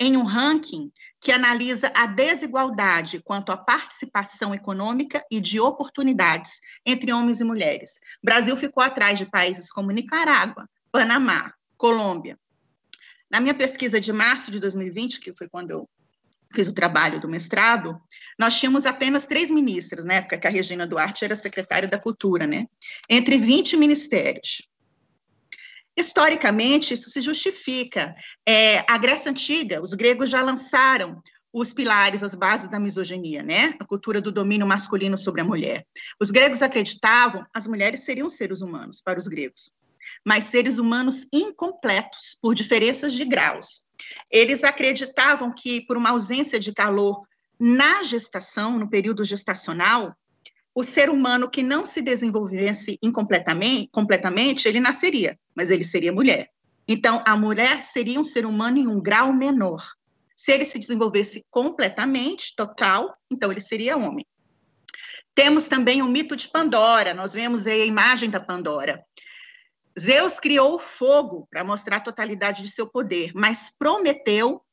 [SPEAKER 6] em um ranking que analisa a desigualdade quanto à participação econômica e de oportunidades entre homens e mulheres. O Brasil ficou atrás de países como Nicarágua, Panamá, Colômbia. Na minha pesquisa de março de 2020, que foi quando eu fiz o trabalho do mestrado, nós tínhamos apenas 3 ministras, na época que a Regina Duarte era secretária da Cultura, né? Entre 20 ministérios. Historicamente, isso se justifica. A Grécia Antiga, os gregos já lançaram os pilares, as bases da misoginia, né? A cultura do domínio masculino sobre a mulher. Os gregos acreditavam que as mulheres seriam seres humanos para os gregos, mas seres humanos incompletos, por diferenças de graus. Eles acreditavam que, por uma ausência de calor na gestação, no período gestacional, o ser humano que não se desenvolvesse completamente, ele nasceria, mas ele seria mulher. Então, a mulher seria um ser humano em um grau menor. Se ele se desenvolvesse completamente, total, então ele seria homem. Temos também o mito de Pandora, nós vemos aí a imagem da Pandora. Zeus criou o fogo para mostrar a totalidade de seu poder, mas Prometeu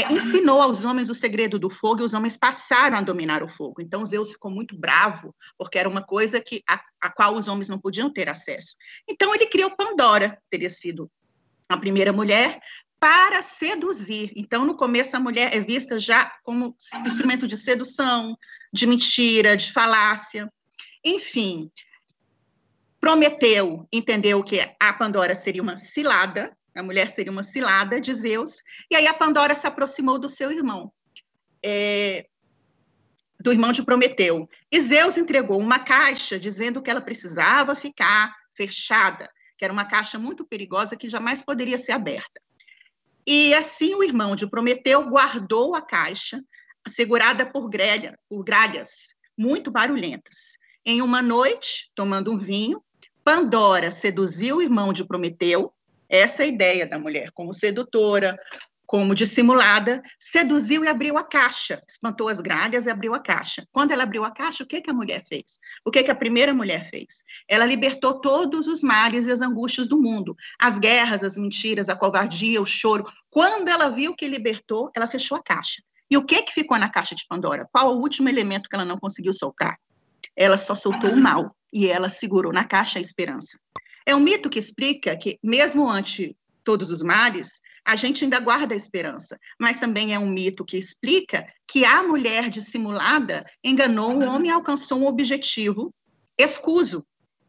[SPEAKER 6] ensinou aos homens o segredo do fogo e os homens passaram a dominar o fogo. Então, Zeus ficou muito bravo, porque era uma coisa a qual os homens não podiam ter acesso. Então, ele criou Pandora, teria sido a primeira mulher, para seduzir. Então, no começo, a mulher é vista já como instrumento de sedução, de mentira, de falácia. Enfim, Prometeu entendeu que a Pandora seria uma cilada, a mulher seria uma cilada de Zeus, e aí a Pandora se aproximou do seu irmão, do irmão de Prometeu. E Zeus entregou uma caixa dizendo que ela precisava ficar fechada, que era uma caixa muito perigosa que jamais poderia ser aberta. E assim o irmão de Prometeu guardou a caixa, segurada por gralhas muito barulhentas. Em uma noite, tomando um vinho, Pandora seduziu o irmão de Prometeu. Essa é a ideia da mulher, como sedutora, como dissimulada, seduziu e abriu a caixa, espantou as gralhas e abriu a caixa. Quando ela abriu a caixa, o que a mulher fez? O que a primeira mulher fez? Ela libertou todos os males e as angústias do mundo, as guerras, as mentiras, a covardia, o choro. Quando ela viu que libertou, ela fechou a caixa. E o que ficou na caixa de Pandora? Qual o último elemento que ela não conseguiu soltar? Ela só soltou o mal, e ela segurou na caixa a esperança. É um mito que explica que, mesmo ante todos os males, a gente ainda guarda a esperança, mas também é um mito que explica que a mulher dissimulada enganou o homem e alcançou um objetivo escuso.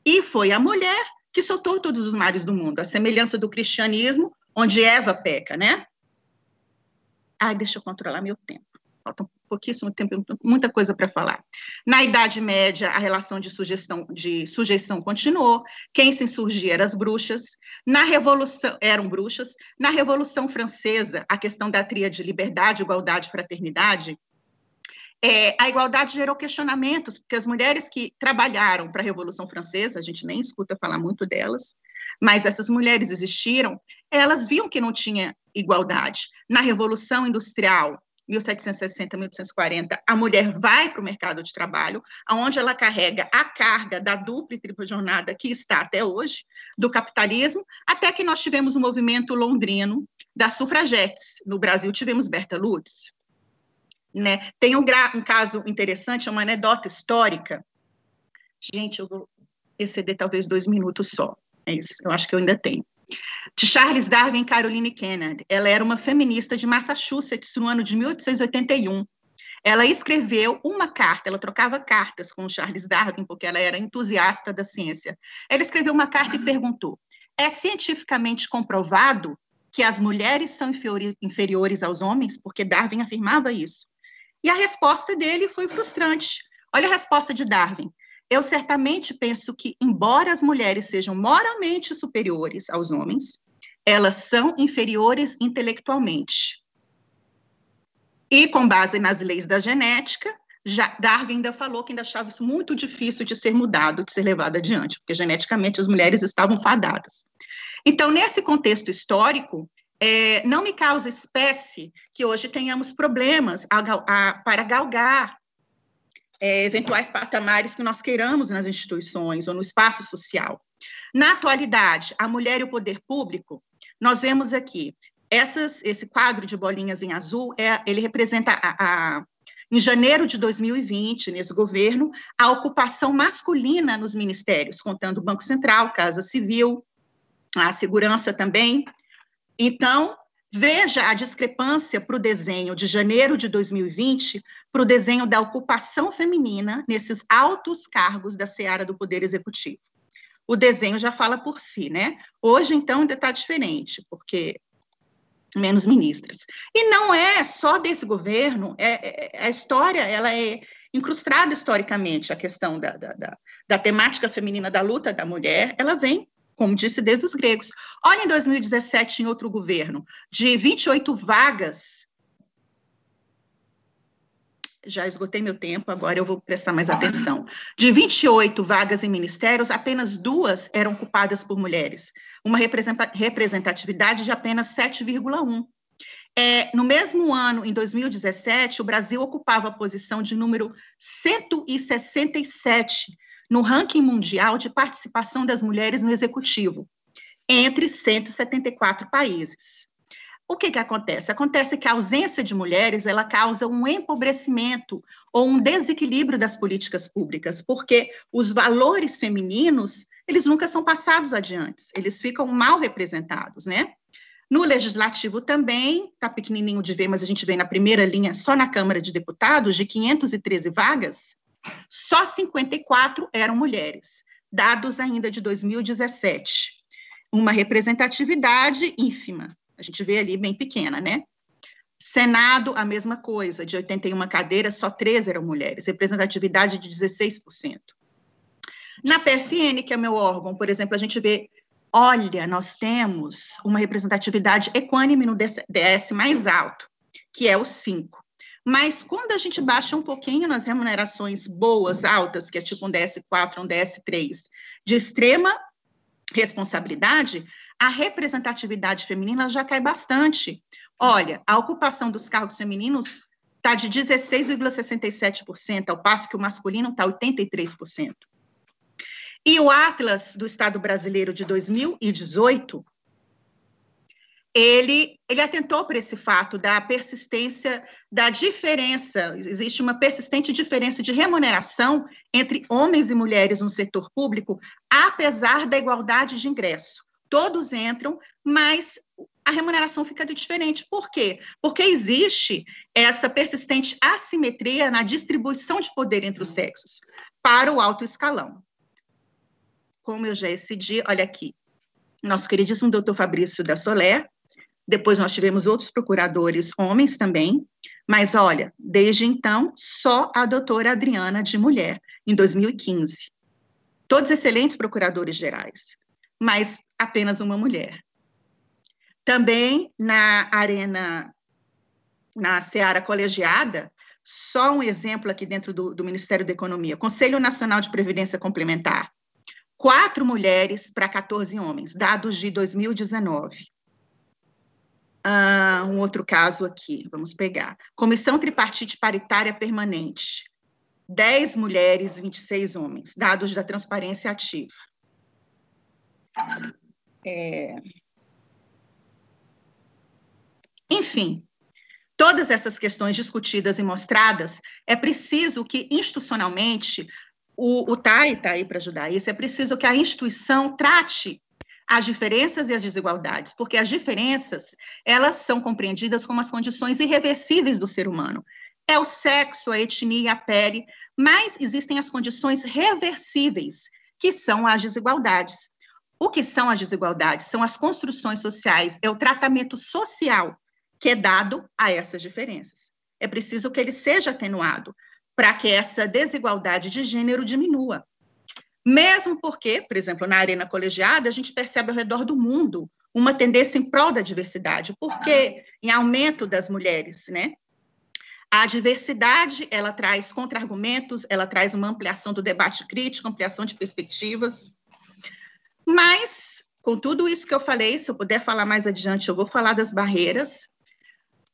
[SPEAKER 6] E foi a mulher que soltou todos os males do mundo, a semelhança do cristianismo, onde Eva peca, né? Ai, deixa eu controlar meu tempo. Falta pouquíssimo tempo, muita coisa para falar. Na Idade Média, a relação de sujeição continuou. Quem se insurgia eram as bruxas. Eram bruxas. Na Revolução Francesa, a questão da tríade de liberdade, igualdade e fraternidade, a igualdade gerou questionamentos, porque as mulheres que trabalharam para a Revolução Francesa, a gente nem escuta falar muito delas, mas essas mulheres existiram, elas viam que não tinha igualdade. Na Revolução Industrial, 1760, 1840, a mulher vai para o mercado de trabalho, onde ela carrega a carga da dupla e tripla jornada que está até hoje, do capitalismo, até que nós tivemos o movimento londrino das sufragetes. No Brasil, tivemos Berta Lutz. Né? Tem um caso interessante, uma anedota histórica. Gente, eu vou exceder talvez 2 minutos só. É isso, eu acho que eu ainda tenho. De Charles Darwin e Caroline Kennedy. Ela era uma feminista de Massachusetts no ano de 1881. ela escreveu uma carta, ela trocava cartas com o Charles Darwin, porque ela era entusiasta da ciência. Ela escreveu uma carta e perguntou: é cientificamente comprovado que as mulheres são inferiores aos homens? Porque Darwin afirmava isso. E a resposta dele foi frustrante. Olha a resposta de Darwin: eu certamente penso que, embora as mulheres sejam moralmente superiores aos homens, elas são inferiores intelectualmente. E, com base nas leis da genética, Darwin ainda falou que ainda achava isso muito difícil de ser mudado, de ser levado adiante, porque geneticamente as mulheres estavam fadadas. Então, nesse contexto histórico, não me causa espécie que hoje tenhamos problemas para galgar eventuais patamares que nós queiramos nas instituições ou no espaço social. Na atualidade, a mulher e o poder público, nós vemos aqui, esse quadro de bolinhas em azul, ele representa, em janeiro de 2020, nesse governo, a ocupação masculina nos ministérios, contando o Banco Central, Casa Civil, a segurança também. Então, veja a discrepância para o desenho de janeiro de 2020 para o desenho da ocupação feminina nesses altos cargos da seara do Poder Executivo. O desenho já fala por si, né? Hoje, então, ainda está diferente, porque menos ministras. E não é só desse governo, a história, ela é incrustada historicamente, a questão da temática feminina, da luta da mulher, ela vem, como disse, desde os gregos. Olha, em 2017, em outro governo, de 28 vagas, já esgotei meu tempo, agora eu vou prestar mais atenção. De 28 vagas em ministérios, apenas 2 eram ocupadas por mulheres, uma representatividade de apenas 7,1. No mesmo ano, em 2017, o Brasil ocupava a posição de número 167 no ranking mundial de participação das mulheres no executivo, entre 174 países. O que acontece? Acontece que a ausência de mulheres, ela causa um empobrecimento ou um desequilíbrio das políticas públicas, porque os valores femininos, eles nunca são passados adiante, eles ficam mal representados, né? No Legislativo também, está pequenininho de ver, mas a gente vê na primeira linha, só na Câmara de Deputados, de 513 vagas, só 54 eram mulheres, dados ainda de 2017. Uma representatividade ínfima. A gente vê ali bem pequena, né? Senado, a mesma coisa, de 81 cadeiras, só 13 eram mulheres, representatividade de 16%. Na PFN, que é meu órgão, por exemplo, a gente vê, olha, nós temos uma representatividade equânime no DS mais alto, que é o 5. Mas quando a gente baixa um pouquinho nas remunerações boas, altas, que é tipo um DS4, um DS3, de extrema responsabilidade, a representatividade feminina já cai bastante. Olha, a ocupação dos cargos femininos está de 16,67%, ao passo que o masculino está 83%. E o Atlas do Estado Brasileiro de 2018, ele atentou por esse fato da persistência da diferença, existe uma persistente diferença de remuneração entre homens e mulheres no setor público, apesar da igualdade de ingresso. Todos entram, mas a remuneração fica diferente. Por quê? Porque existe essa persistente assimetria na distribuição de poder entre os sexos para o alto escalão. Como eu já excedi, olha aqui, nosso queridíssimo doutor Fabrício da Soler, depois nós tivemos outros procuradores homens também, mas olha, desde então, só a doutora Adriana de mulher, em 2015. Todos excelentes procuradores gerais, mas apenas uma mulher. Também na arena, na seara colegiada, só um exemplo aqui dentro do Ministério da Economia, Conselho Nacional de Previdência Complementar, 4 mulheres para 14 homens, dados de 2019. Um outro caso aqui, vamos pegar. Comissão Tripartite Paritária Permanente, 10 mulheres, 26 homens, dados da Transparência Ativa. Enfim, todas essas questões discutidas e mostradas, é preciso que, institucionalmente, o TAI está aí para ajudar isso, é preciso que a instituição trate as diferenças e as desigualdades, porque as diferenças, elas são compreendidas como as condições irreversíveis do ser humano. é o sexo, a etnia, a pele, mas existem as condições reversíveis, que são as desigualdades. O que são as desigualdades? São as construções sociais, é o tratamento social que é dado a essas diferenças. É preciso que ele seja atenuado para que essa desigualdade de gênero diminua. Mesmo porque, por exemplo, na arena colegiada, a gente percebe ao redor do mundo uma tendência em prol da diversidade, porque em aumento das mulheres, né? A diversidade, ela traz contra-argumentos, ela traz uma ampliação do debate crítico, ampliação de perspectivas. Mas, com tudo isso que eu falei, se eu puder falar mais adiante, eu vou falar das barreiras.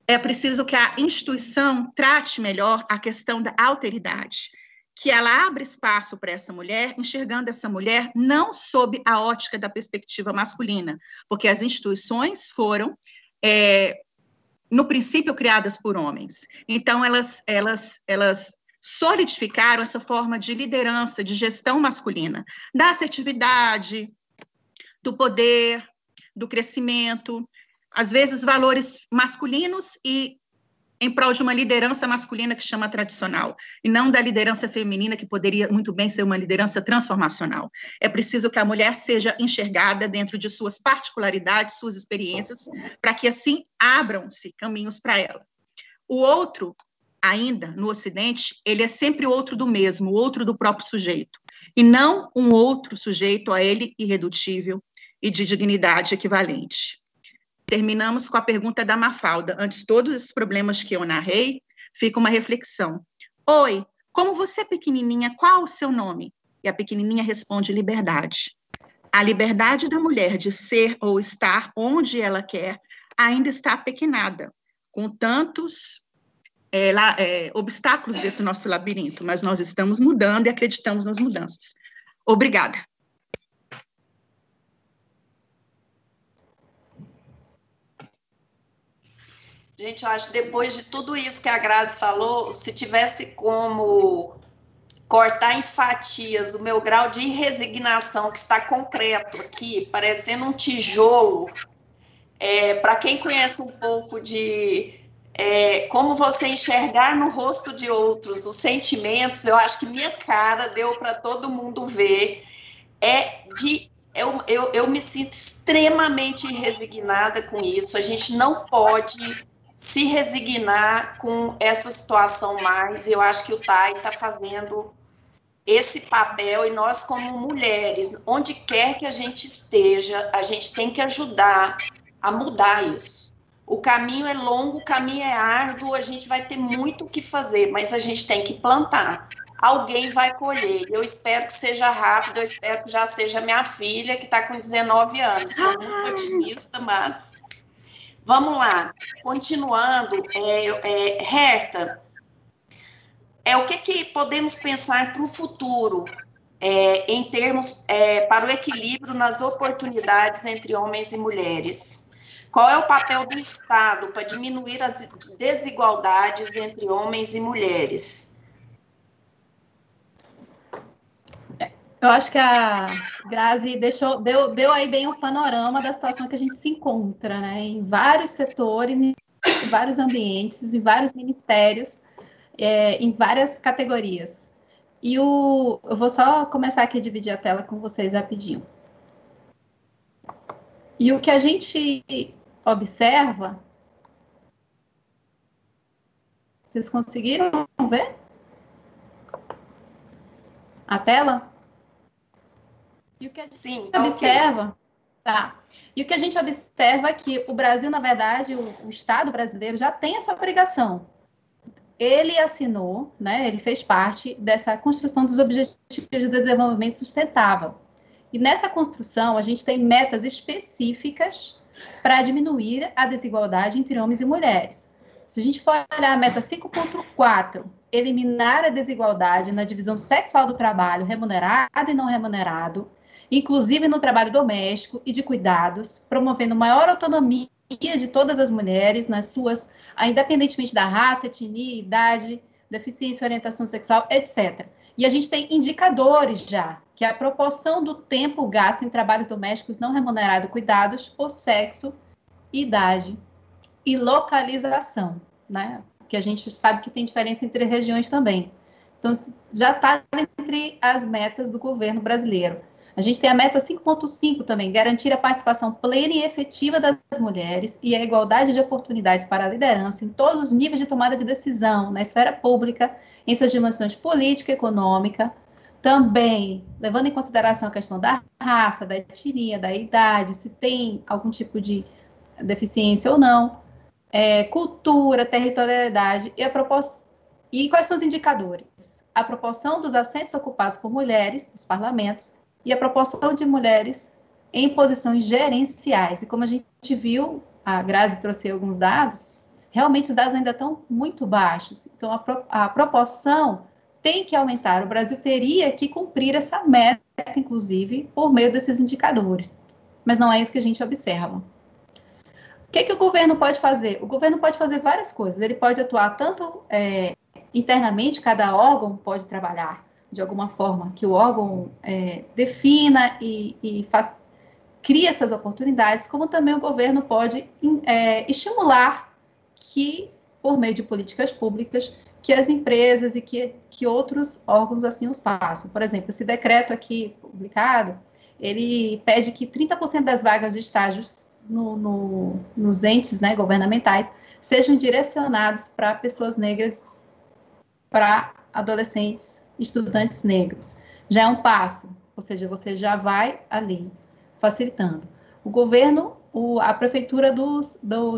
[SPEAKER 6] É preciso que a instituição trate melhor a questão da alteridade, que ela abra espaço para essa mulher, enxergando essa mulher não sob a ótica da perspectiva masculina, porque as instituições foram, no princípio, criadas por homens. Então, elas solidificaram essa forma de liderança, de gestão masculina, da assertividade, do poder, do crescimento, às vezes valores masculinos e em prol de uma liderança masculina que chama tradicional, e não da liderança feminina, que poderia muito bem ser uma liderança transformacional. É preciso que a mulher seja enxergada dentro de suas particularidades, suas experiências, para que assim abram-se caminhos para ela. O outro, ainda, no Ocidente, ele é sempre o outro do mesmo, o outro do próprio sujeito, e não um outro sujeito a ele irredutível e de dignidade equivalente. Terminamos com a pergunta da Mafalda. Antes de todos esses problemas que eu narrei, fica uma reflexão. Oi, como você é pequenininha, qual o seu nome? E a pequenininha responde liberdade. A liberdade da mulher de ser ou estar onde ela quer ainda está apequenada, com tantos obstáculos desse nosso labirinto, mas nós estamos mudando e acreditamos nas mudanças. Obrigada.
[SPEAKER 1] Gente, eu acho que depois de tudo isso que a Grazi falou, se tivesse como cortar em fatias o meu grau de resignação, que está concreto aqui, parecendo um tijolo, para quem conhece um pouco de como você enxergar no rosto de outros os sentimentos, eu acho que minha cara deu para todo mundo ver, eu me sinto extremamente resignada com isso. A gente não pode se resignar com essa situação mais. Eu acho que o TAI está fazendo esse papel, e nós, como mulheres, onde quer que a gente esteja, a gente tem que ajudar a mudar isso. O caminho é longo, o caminho é árduo, a gente vai ter muito o que fazer, mas a gente tem que plantar. Alguém vai colher. Eu espero que seja rápido, eu espero que já seja minha filha, que está com 19 anos. Estou muito otimista, mas... Vamos lá, continuando, Herta, o que podemos pensar para o futuro, em termos, para o equilíbrio nas oportunidades entre homens e mulheres? Qual é o papel do Estado para diminuir as desigualdades entre homens e mulheres?
[SPEAKER 4] Eu acho que a Grazi deu aí bem o panorama da situação que a gente se encontra, né? Em vários setores, em vários ambientes, em vários ministérios, em várias categorias. E eu vou só começar aqui a dividir a tela com vocês rapidinho. E o que a gente observa... Vocês conseguiram ver a tela? E o que a gente observa, tá? E o que a gente observa é que o Brasil, na verdade, o Estado brasileiro já tem essa obrigação. Ele assinou, né? Ele fez parte dessa construção dos Objetivos de Desenvolvimento Sustentável. E nessa construção, a gente tem metas específicas para diminuir a desigualdade entre homens e mulheres. Se a gente for olhar a meta 5.4, eliminar a desigualdade na divisão sexual do trabalho, remunerado e não remunerado, inclusive no trabalho doméstico e de cuidados, promovendo maior autonomia de todas as mulheres nas suas, independentemente da raça, etnia, idade, deficiência, orientação sexual, etc. E a gente tem indicadores já, que é a proporção do tempo gasto em trabalhos domésticos não remunerados, cuidados por sexo, idade e localização, né? porque a gente sabe que tem diferença entre regiões também. Então, já está entre as metas do governo brasileiro. A gente tem a meta 5.5 também, garantir a participação plena e efetiva das mulheres e a igualdade de oportunidades para a liderança em todos os níveis de tomada de decisão, na esfera pública, em suas dimensões política e econômica, também levando em consideração a questão da raça, da etnia, da idade, se tem algum tipo de deficiência ou não, cultura, territorialidade e quais são os indicadores? A proporção dos assentos ocupados por mulheres nos parlamentos e a proporção de mulheres em posições gerenciais. E como a gente viu, a Grazi trouxe alguns dados, realmente os dados ainda estão muito baixos. Então, a proporção tem que aumentar. O Brasil teria que cumprir essa meta, inclusive, por meio desses indicadores. Mas não é isso que a gente observa. O que o governo pode fazer? O governo pode fazer várias coisas. Ele pode atuar tanto internamente, cada órgão pode trabalhar de alguma forma, que o órgão defina e cria essas oportunidades, como também o governo pode estimular que, por meio de políticas públicas, que as empresas e que outros órgãos assim os façam. Por exemplo, esse decreto aqui publicado, ele pede que 30% das vagas de estágios nos entes, né, governamentais sejam direcionados para pessoas negras, para adolescentes, estudantes negros. Já é um passo, ou seja, você já vai ali facilitando. O governo, a prefeitura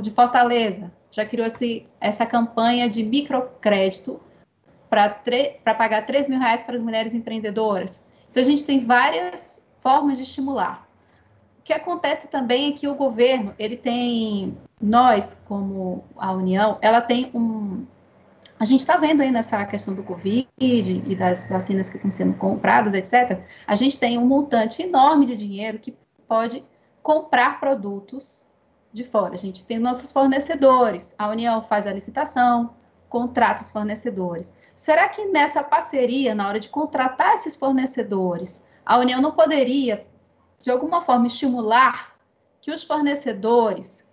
[SPEAKER 4] de Fortaleza já criou essa campanha de microcrédito para pagar R$3 mil para as mulheres empreendedoras. Então, a gente tem várias formas de estimular. O que acontece também é que o governo, nós, como a União, ela tem a gente está vendo aí nessa questão do Covid e das vacinas que estão sendo compradas, etc., a gente tem um montante enorme de dinheiro que pode comprar produtos de fora. A gente tem nossos fornecedores, a União faz a licitação, contrata os fornecedores. Será que nessa parceria, na hora de contratar esses fornecedores, a União não poderia, de alguma forma, estimular que os fornecedores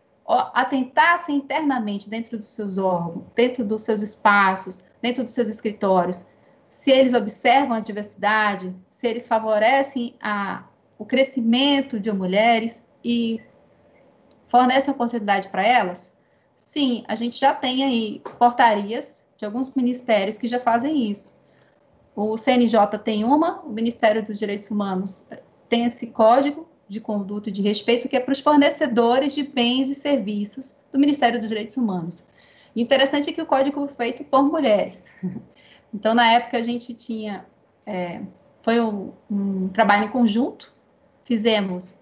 [SPEAKER 4] atentassem internamente dentro dos seus órgãos, dentro dos seus espaços, dentro dos seus escritórios, se eles observam a diversidade, se eles favorecem o crescimento de mulheres e fornecem oportunidade para elas? Sim, a gente já tem aí portarias de alguns ministérios que já fazem isso. O CNJ tem o Ministério dos Direitos Humanos tem esse código de conduta e de respeito, que é para os fornecedores de bens e serviços do Ministério dos Direitos Humanos. E interessante é que o código foi feito por mulheres. Então, na época, a gente tinha... foi um trabalho em conjunto. Fizemos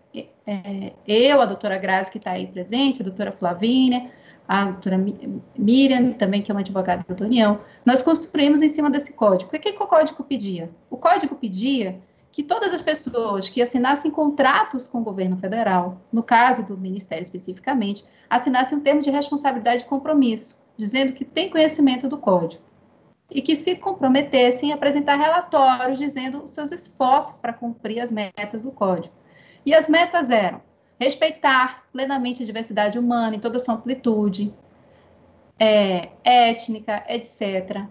[SPEAKER 4] eu, a doutora Grazi, que está aí presente, a doutora Flavínia, a doutora Miriam, também, que é uma advogada da União. Nós construímos em cima desse código. O que o código pedia? O código pedia que todas as pessoas que assinassem contratos com o governo federal, no caso do Ministério especificamente, assinassem um termo de responsabilidade e compromisso, dizendo que tem conhecimento do código, e que se comprometessem a apresentar relatórios dizendo os seus esforços para cumprir as metas do código. E as metas eram respeitar plenamente a diversidade humana em toda a sua amplitude, étnica, etc.,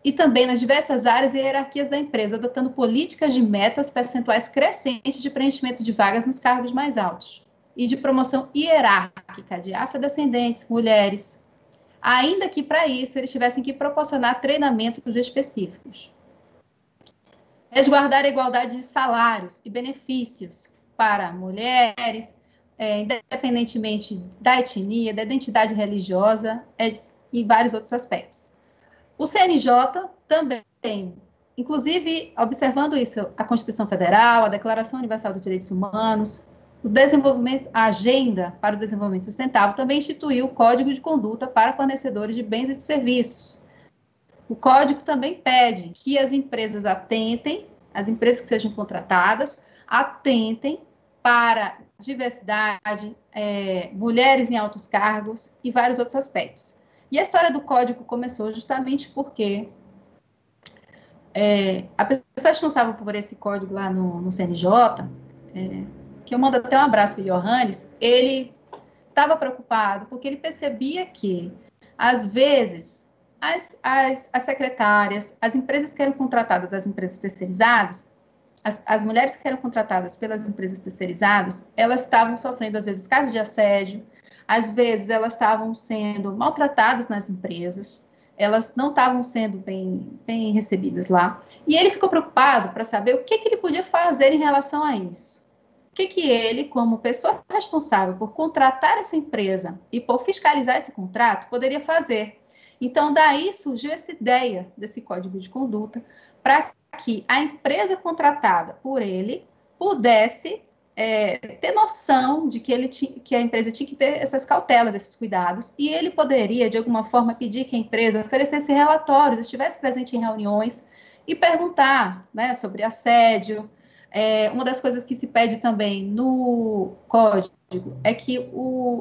[SPEAKER 4] e também nas diversas áreas e hierarquias da empresa, adotando políticas de metas percentuais crescentes de preenchimento de vagas nos cargos mais altos e de promoção hierárquica de afrodescendentes, mulheres, ainda que para isso eles tivessem que proporcionar treinamentos específicos. Resguardar a igualdade de salários e benefícios para mulheres, independentemente da etnia, da identidade religiosa e vários outros aspectos. O CNJ também, inclusive, observando isso, a Constituição Federal, a Declaração Universal dos Direitos Humanos, a Agenda para o Desenvolvimento Sustentável também instituiu o Código de Conduta para fornecedores de bens e de serviços. O Código também pede que as empresas as empresas que sejam contratadas, atentem para diversidade, mulheres em altos cargos e vários outros aspectos. E a história do código começou justamente porque a pessoa responsável por esse código lá no CNJ, que eu mando até um abraço, Johannes, ele estava preocupado porque ele percebia que às vezes, as secretárias, as empresas que eram contratadas das empresas terceirizadas, as mulheres que eram contratadas pelas empresas terceirizadas, elas estavam sofrendo, às vezes, casos de assédio, às vezes elas estavam sendo maltratadas nas empresas, elas não estavam sendo bem recebidas lá. E ele ficou preocupado para saber o que ele podia fazer em relação a isso. O que ele, como pessoa responsável por contratar essa empresa e por fiscalizar esse contrato, poderia fazer. Então, daí surgiu essa ideia desse código de conduta para que a empresa contratada por ele pudesse ter noção de que a empresa tinha que ter essas cautelas, esses cuidados, e ele poderia, de alguma forma, pedir que a empresa oferecesse relatórios, estivesse presente em reuniões e perguntar, né, sobre assédio. Uma das coisas que se pede também no código é que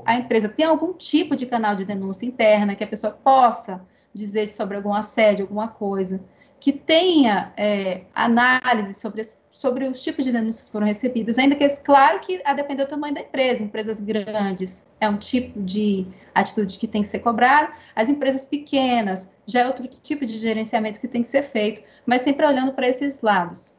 [SPEAKER 4] a empresa tenha algum tipo de canal de denúncia interna, que a pessoa possa dizer sobre algum assédio, alguma coisa, que tenha análise sobre os tipos de denúncias que foram recebidas, ainda que é claro que a depender do tamanho da empresa. Empresas grandes é um tipo de atitude que tem que ser cobrada, as empresas pequenas já é outro tipo de gerenciamento que tem que ser feito, mas sempre olhando para esses lados.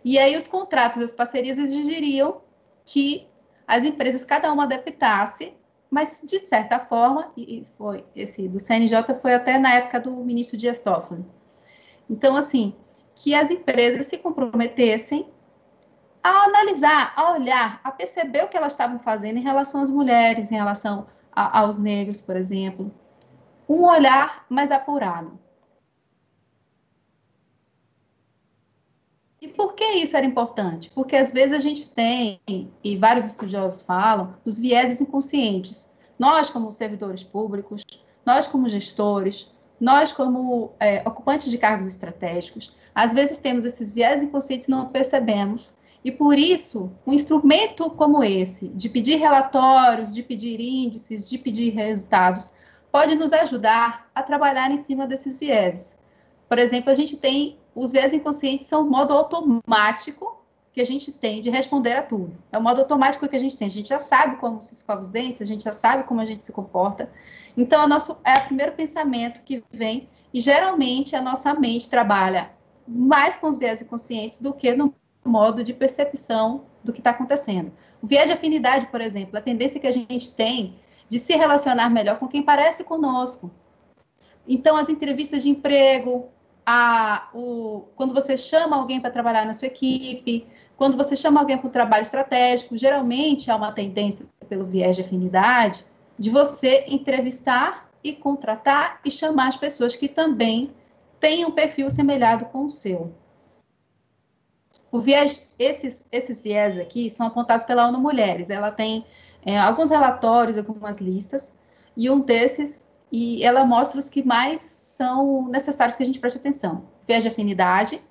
[SPEAKER 4] E aí os contratos, as parcerias exigiriam que as empresas, cada uma adaptasse, mas de certa forma, e foi esse do CNJ foi até na época do ministro Dias Toffoli. Então, assim, que as empresas se comprometessem a analisar, a olhar, a perceber o que elas estavam fazendo em relação às mulheres, em relação aos negros, por exemplo. Um olhar mais apurado. E por que isso era importante? Porque às vezes a gente tem, e vários estudiosos falam, os vieses inconscientes. Nós, como servidores públicos, nós, como gestores, nós, como ocupantes de cargos estratégicos, às vezes temos esses vieses inconscientes e não percebemos. E por isso, um instrumento como esse, de pedir relatórios, de pedir índices, de pedir resultados, pode nos ajudar a trabalhar em cima desses vieses. Por exemplo, a gente tem os vieses inconscientes, são o modo automático que a gente tem de responder a tudo. É o modo automático que a gente tem. A gente já sabe como se escova os dentes, a gente já sabe como a gente se comporta. Então, é o primeiro pensamento que vem, e geralmente a nossa mente trabalha mais com os vieses inconscientes do que no modo de percepção do que está acontecendo. O viés de afinidade, por exemplo, a tendência que a gente tem de se relacionar melhor com quem parece conosco. Então, as entrevistas de emprego, quando você chama alguém para trabalhar na sua equipe, quando você chama alguém para um trabalho estratégico, geralmente há uma tendência, pelo viés de afinidade, de você entrevistar e contratar e chamar as pessoas que também têm um perfil semelhado com o seu. Esses viés aqui são apontados pela ONU Mulheres. Ela tem alguns relatórios, algumas listas, e um desses, e ela mostra os que mais são necessários que a gente preste atenção. O viés de afinidade,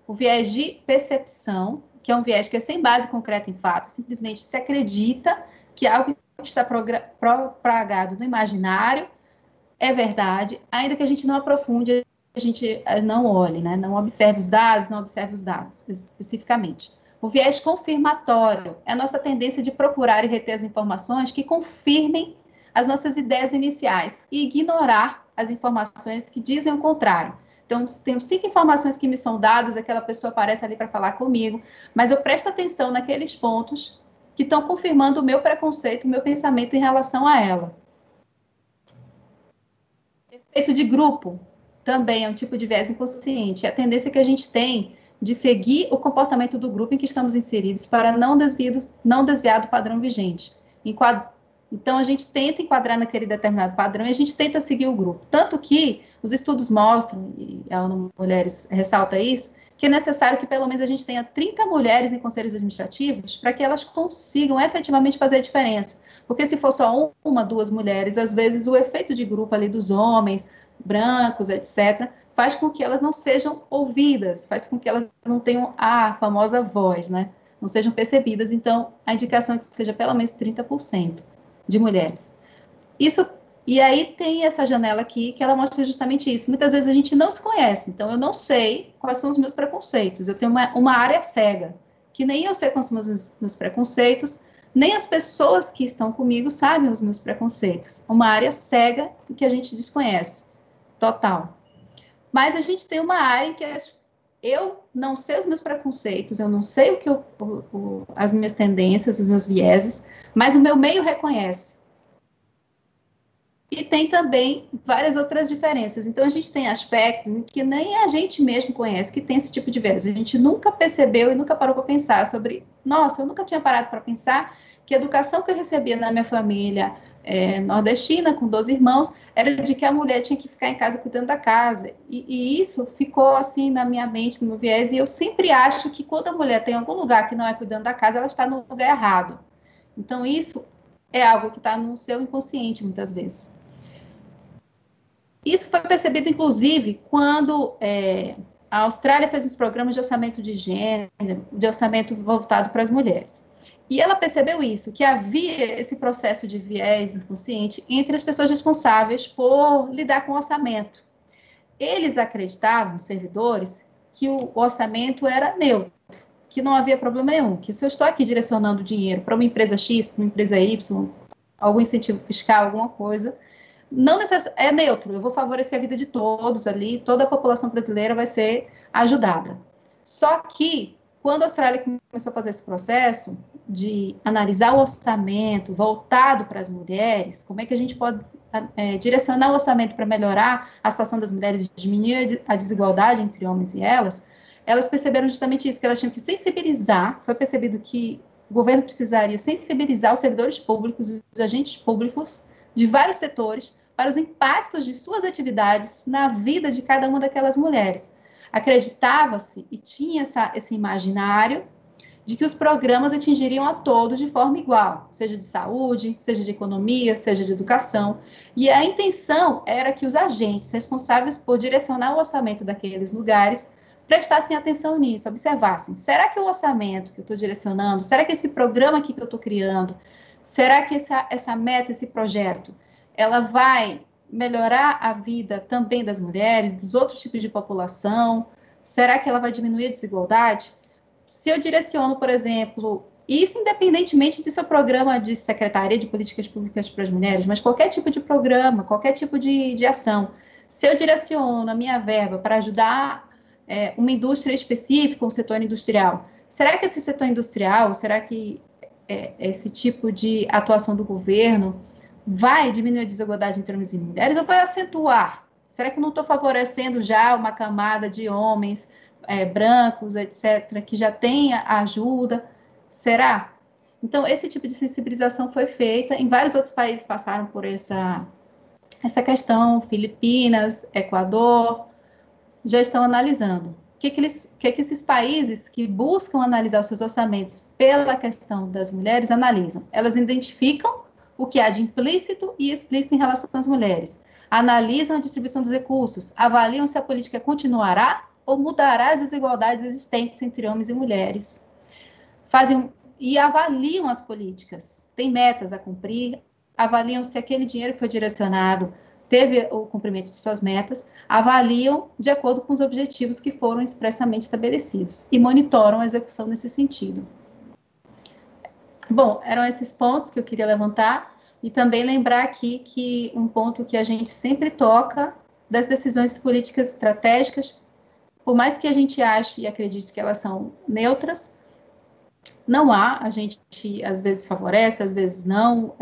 [SPEAKER 4] o viés de percepção, que é um viés que é sem base concreta em fato, simplesmente se acredita que algo que está propagado no imaginário é verdade, ainda que a gente não aprofunde, a gente não olhe, né? Não observe os dados especificamente. O viés confirmatório é a nossa tendência de procurar e reter as informações que confirmem as nossas ideias iniciais e ignorar as informações que dizem o contrário. Então, tenho 5 informações que me são dadas, aquela pessoa aparece ali para falar comigo, mas eu presto atenção naqueles pontos que estão confirmando o meu preconceito, o meu pensamento em relação a ela. Efeito de grupo também é um tipo de viés inconsciente. É a tendência que a gente tem de seguir o comportamento do grupo em que estamos inseridos para não desviar do padrão vigente. Então, a gente tenta enquadrar naquele determinado padrão e a gente tenta seguir o grupo. Tanto que os estudos mostram, e a ONU Mulheres ressalta isso, que é necessário que pelo menos a gente tenha 30 mulheres em conselhos administrativos para que elas consigam efetivamente fazer a diferença. Porque se for só 1, 2 mulheres, às vezes o efeito de grupo ali dos homens, brancos, etc., faz com que elas não sejam ouvidas, faz com que elas não tenham a famosa voz, né? Não sejam percebidas. Então, a indicação é que seja pelo menos 30% de mulheres. E aí tem essa janela aqui, que ela mostra justamente isso. Muitas vezes a gente não se conhece, então eu não sei quais são os meus preconceitos. Eu tenho uma área cega, que nem eu sei quais são os meus preconceitos, Nem as pessoas que estão comigo sabem os meus preconceitos. Uma área cega que a gente desconhece, total. Mas a gente tem uma área em que eu não sei os meus preconceitos, eu não sei o que as minhas tendências, os meus vieses, mas o meu meio reconhece. E tem também várias outras diferenças. Então, a gente tem aspectos em que nem a gente mesmo conhece que tem esse tipo de viés. A gente nunca percebeu e nunca parou para pensar sobre... Nossa, eu nunca tinha parado para pensar que a educação que eu recebia na minha família nordestina, com 12 irmãos, era de que a mulher tinha que ficar em casa cuidando da casa. E isso ficou assim na minha mente, no meu viés, e eu sempre acho que quando a mulher tem algum lugar que não é cuidando da casa, ela está no lugar errado. Então, isso é algo que está no seu inconsciente, muitas vezes. Isso foi percebido, inclusive, quando a Austrália fez uns programas de orçamento de gênero, de orçamento voltado para as mulheres. E ela percebeu isso, que havia esse processo de viés inconsciente entre as pessoas responsáveis por lidar com o orçamento. Eles acreditavam, os servidores, que o orçamento era neutro, que não havia problema nenhum, que se eu estou aqui direcionando dinheiro para uma empresa X, para uma empresa Y, algum incentivo fiscal, alguma coisa, não é neutro, eu vou favorecer a vida de todos ali, toda a população brasileira vai ser ajudada. Só que, quando a Austrália começou a fazer esse processo de analisar o orçamento voltado para as mulheres, como é que a gente pode direcionar o orçamento para melhorar a situação das mulheres e diminuir a desigualdade entre homens e elas perceberam justamente isso, que elas tinham que sensibilizar, foi percebido que o governo precisaria sensibilizar os servidores públicos, os agentes públicos, de vários setores, para os impactos de suas atividades na vida de cada uma daquelas mulheres. Acreditava-se e tinha esse imaginário de que os programas atingiriam a todos de forma igual, seja de saúde, seja de economia, seja de educação, e a intenção era que os agentes responsáveis por direcionar o orçamento daqueles lugares prestassem atenção nisso, observassem, será que o orçamento que eu estou direcionando, será que esse programa aqui que eu estou criando, será que essa meta, esse projeto, ela vai melhorar a vida também das mulheres, dos outros tipos de população? Será que ela vai diminuir a desigualdade? Se eu direciono, por exemplo, isso independentemente de seu programa de Secretaria de Políticas Públicas para as Mulheres, mas qualquer tipo de programa, qualquer tipo de ação, se eu direciono a minha verba para ajudar uma indústria específica, um setor industrial, será que esse setor industrial, será que esse tipo de atuação do governo vai diminuir a desigualdade entre homens e mulheres ou vai acentuar? Será que eu não estou favorecendo já uma camada de homens brancos, etc., que já tem a ajuda? Será? Então, esse tipo de sensibilização foi feita. Em vários outros países passaram por essa questão. Filipinas, Equador, já estão analisando. O que esses países que buscam analisar os seus orçamentos pela questão das mulheres analisam? Elas identificam o que há de implícito e explícito em relação às mulheres, analisam a distribuição dos recursos, avaliam se a política continuará ou mudará as desigualdades existentes entre homens e mulheres, e avaliam as políticas, tem metas a cumprir, avaliam se aquele dinheiro que foi direcionado teve o cumprimento de suas metas, avaliam de acordo com os objetivos que foram expressamente estabelecidos e monitoram a execução nesse sentido. Bom, eram esses pontos que eu queria levantar e também lembrar aqui que um ponto que a gente sempre toca das decisões políticas estratégicas, por mais que a gente ache e acredite que elas são neutras, não há, a gente às vezes favorece, às vezes não,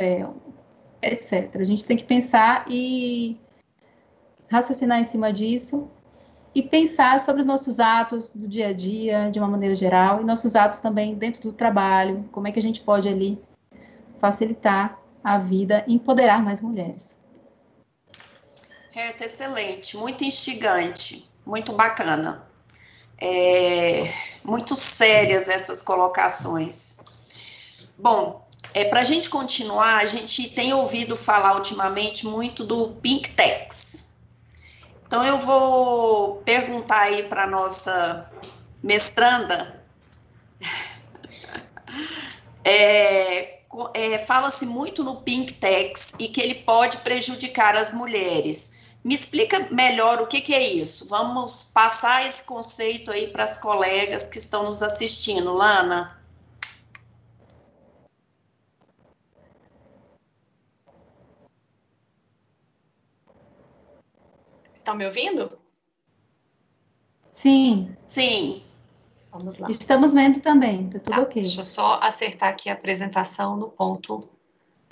[SPEAKER 4] etc. A gente tem que pensar e raciocinar em cima disso e pensar sobre os nossos atos do dia a dia, de uma maneira geral, e nossos atos também dentro do trabalho, como é que a gente pode ali facilitar a vida e empoderar mais mulheres.
[SPEAKER 1] Herta, excelente, muito instigante, muito bacana. Muito sérias essas colocações. Bom, para a gente continuar, a gente tem ouvido falar ultimamente muito do Pink Tax. Então, eu vou perguntar aí para a nossa mestranda. Fala-se muito no Pink Tax e que ele pode prejudicar as mulheres. Me explica melhor o que é isso. Vamos passar esse conceito aí para as colegas que estão nos assistindo. Lana?
[SPEAKER 3] Estão me ouvindo?
[SPEAKER 4] Sim.
[SPEAKER 1] Sim.
[SPEAKER 3] Vamos lá.
[SPEAKER 4] Estamos vendo também, tá tudo ok.
[SPEAKER 3] Deixa eu só acertar aqui a apresentação no ponto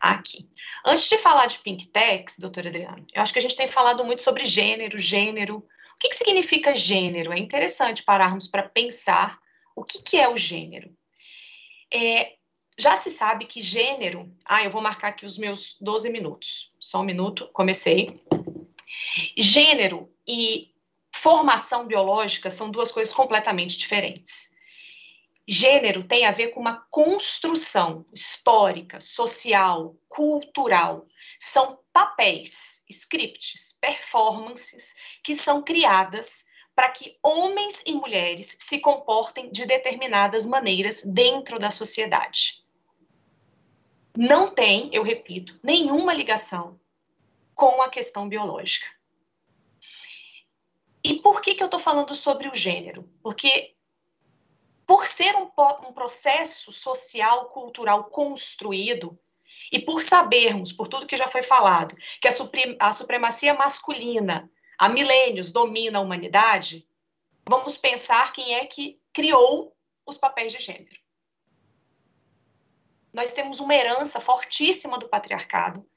[SPEAKER 3] aqui. Antes de falar de Pink Techs, doutora Adriana, eu acho que a gente tem falado muito sobre gênero. O que significa gênero? É interessante pararmos para pensar o que é o gênero. Já se sabe que gênero... eu vou marcar aqui os meus 12 minutos. Só um minuto, comecei. Gênero e formação biológica são duas coisas completamente diferentes. Gênero tem a ver com uma construção histórica, social, cultural. São papéis, scripts, performances que são criadas para que homens e mulheres se comportem de determinadas maneiras dentro da sociedade. Não tem, eu repito, nenhuma ligação com a questão biológica. E por que eu estou falando sobre o gênero? Porque, por ser um processo social, cultural construído, e por sabermos, por tudo que já foi falado, que a supremacia masculina há milênios domina a humanidade, vamos pensar quem é que criou os papéis de gênero. Nós temos uma herança fortíssima do patriarcado,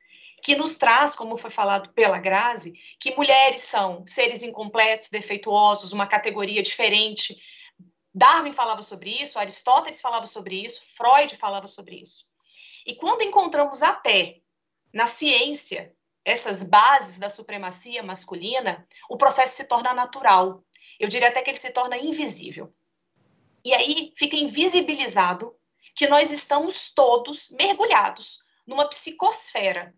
[SPEAKER 3] que nos traz, como foi falado pela Grazi, que mulheres são seres incompletos, defeituosos, uma categoria diferente. Darwin falava sobre isso, Aristóteles falava sobre isso, Freud falava sobre isso. E quando encontramos até na ciência essas bases da supremacia masculina, o processo se torna natural. Eu diria até que ele se torna invisível. E aí fica invisibilizado que nós estamos todos mergulhados numa psicosfera,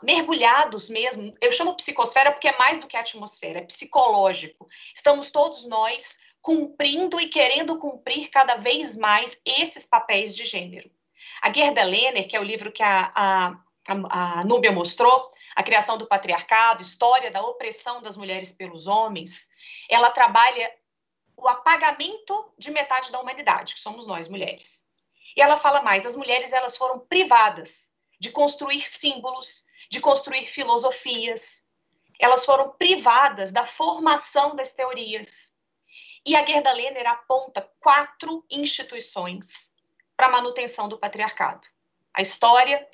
[SPEAKER 3] mergulhados mesmo. Eu chamo psicosfera porque é mais do que atmosfera, é psicológico. Estamos todos nós cumprindo e querendo cumprir cada vez mais esses papéis de gênero. A Gerda Lerner, que é o livro que a Núbia mostrou, A Criação do Patriarcado, História da Opressão das Mulheres pelos Homens, ela trabalha o apagamento de metade da humanidade, que somos nós, mulheres. E ela fala mais, as mulheres elas foram privadas de construir símbolos, de construir filosofias. Elas foram privadas da formação das teorias. E a Gerda Lerner aponta 4 instituições para a manutenção do patriarcado. A história,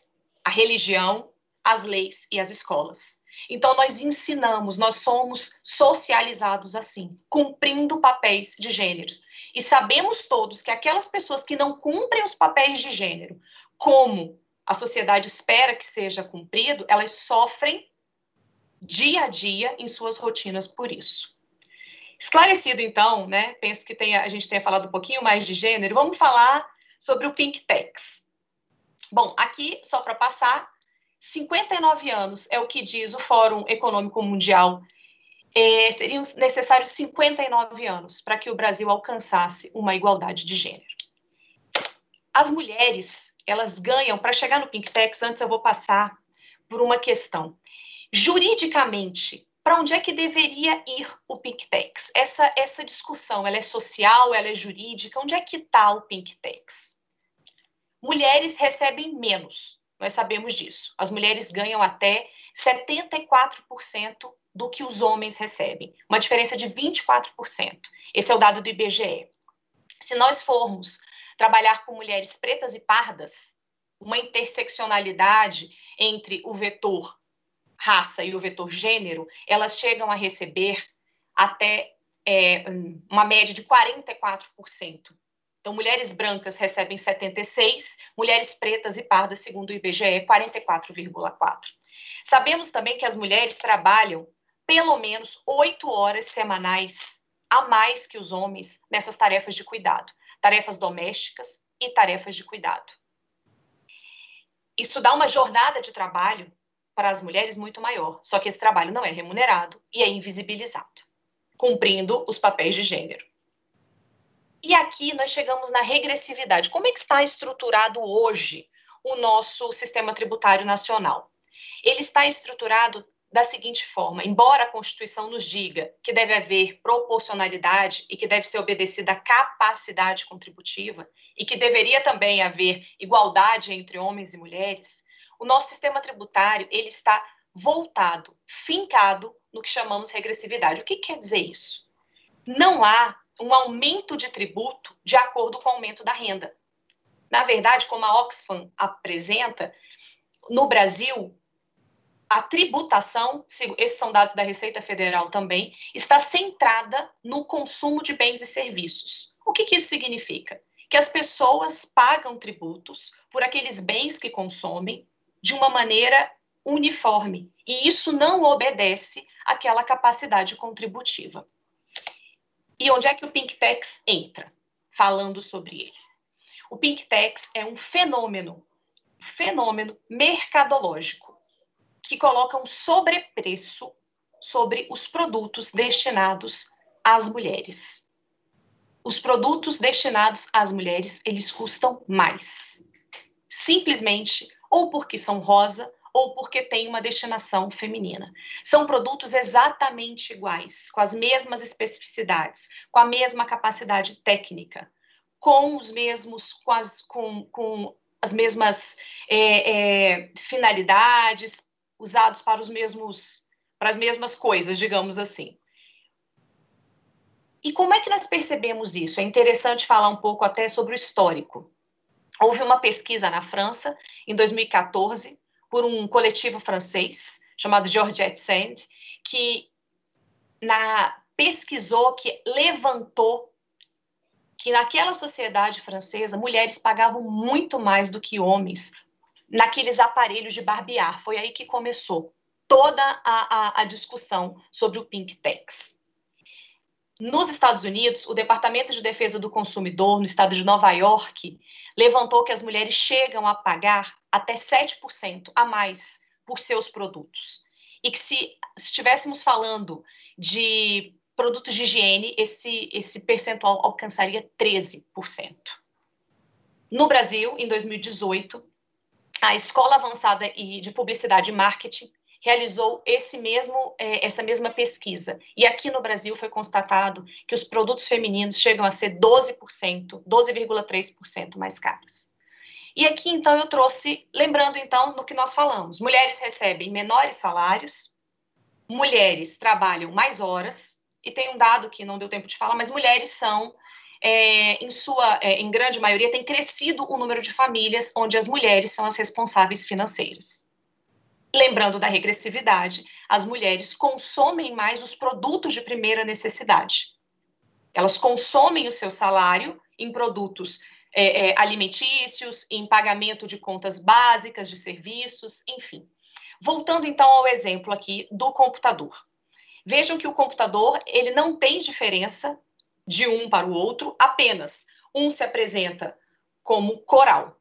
[SPEAKER 3] a religião, as leis e as escolas. Então, nós ensinamos, nós somos socializados assim, cumprindo papéis de gêneros. E sabemos todos que aquelas pessoas que não cumprem os papéis de gênero, como a sociedade espera que seja cumprido, elas sofrem dia a dia em suas rotinas por isso. Esclarecido, então, né? Penso que a gente tenha falado um pouquinho mais de gênero. Vamos falar sobre o Pink Techs. Bom, aqui, só para passar, 59 anos é o que diz o Fórum Econômico Mundial. Seriam necessários 59 anos para que o Brasil alcançasse uma igualdade de gênero. As mulheres, elas ganham, para chegar no Pink Techs, antes eu vou passar por uma questão. Juridicamente, para onde é que deveria ir o Pink Techs? Essa discussão, ela é social, ela é jurídica, onde é que está o Pink Techs? Mulheres recebem menos, nós sabemos disso. As mulheres ganham até 74% do que os homens recebem, uma diferença de 24%. Esse é o dado do IBGE. Se nós formos trabalhar com mulheres pretas e pardas, uma interseccionalidade entre o vetor raça e o vetor gênero, elas chegam a receber até uma média de 44%. Então, mulheres brancas recebem 76%, mulheres pretas e pardas, segundo o IBGE, 44,4%. Sabemos também que as mulheres trabalham pelo menos 8 horas semanais a mais que os homens nessas tarefas de cuidado, tarefas domésticas e tarefas de cuidado. Isso dá uma jornada de trabalho para as mulheres muito maior, só que esse trabalho não é remunerado e é invisibilizado, cumprindo os papéis de gênero. E aqui nós chegamos na regressividade. Como é que está estruturado hoje o nosso sistema tributário nacional? Ele está estruturado da seguinte forma, embora a Constituição nos diga que deve haver proporcionalidade e que deve ser obedecida a capacidade contributiva e que deveria também haver igualdade entre homens e mulheres, o nosso sistema tributário ele está voltado, fincado no que chamamos regressividade. O que quer dizer isso? Não há um aumento de tributo de acordo com o aumento da renda. Na verdade, como a Oxfam apresenta, no Brasil, a tributação, esses são dados da Receita Federal também, está centrada no consumo de bens e serviços. O que isso significa? Que as pessoas pagam tributos por aqueles bens que consomem de uma maneira uniforme, e isso não obedece àquela capacidade contributiva. E onde é que o Pink Tax entra? Falando sobre ele. O Pink Tax é um fenômeno mercadológico que coloca um sobrepreço sobre os produtos destinados às mulheres. Os produtos destinados às mulheres, eles custam mais. Simplesmente, ou porque são rosa, ou porque tem uma destinação feminina. São produtos exatamente iguais, com as mesmas especificidades, com a mesma capacidade técnica, com os mesmos, com as mesmas finalidades, usados para as mesmas coisas, digamos assim. E como é que nós percebemos isso? É interessante falar um pouco até sobre o histórico. Houve uma pesquisa na França, em 2014, por um coletivo francês, chamado Georgette Sand, que pesquisou, que levantou que naquela sociedade francesa, mulheres pagavam muito mais do que homens naqueles aparelhos de barbear. Foi aí que começou toda a discussão sobre o Pink Tax. Nos Estados Unidos, o Departamento de Defesa do Consumidor, no estado de Nova York, levantou que as mulheres chegam a pagar até 7% a mais por seus produtos. E que se estivéssemos falando de produtos de higiene, esse percentual alcançaria 13%. No Brasil, em 2018, a Escola Avançada de Publicidade e Marketing realizou essa mesma pesquisa. E aqui no Brasil foi constatado que os produtos femininos chegam a ser 12,3% mais caros. E aqui, então, eu trouxe, lembrando, então, do que nós falamos. Mulheres recebem menores salários, mulheres trabalham mais horas, e tem um dado que não deu tempo de falar, mas mulheres são, em grande maioria, tem crescido o número de famílias onde as mulheres são as responsáveis financeiras. Lembrando da regressividade, as mulheres consomem mais os produtos de primeira necessidade. Elas consomem o seu salário em produtos alimentícios, em pagamento de contas básicas de serviços, enfim. Voltando, então, ao exemplo aqui do computador. Vejam que o computador, ele não tem diferença de um para o outro, apenas um se apresenta como Coral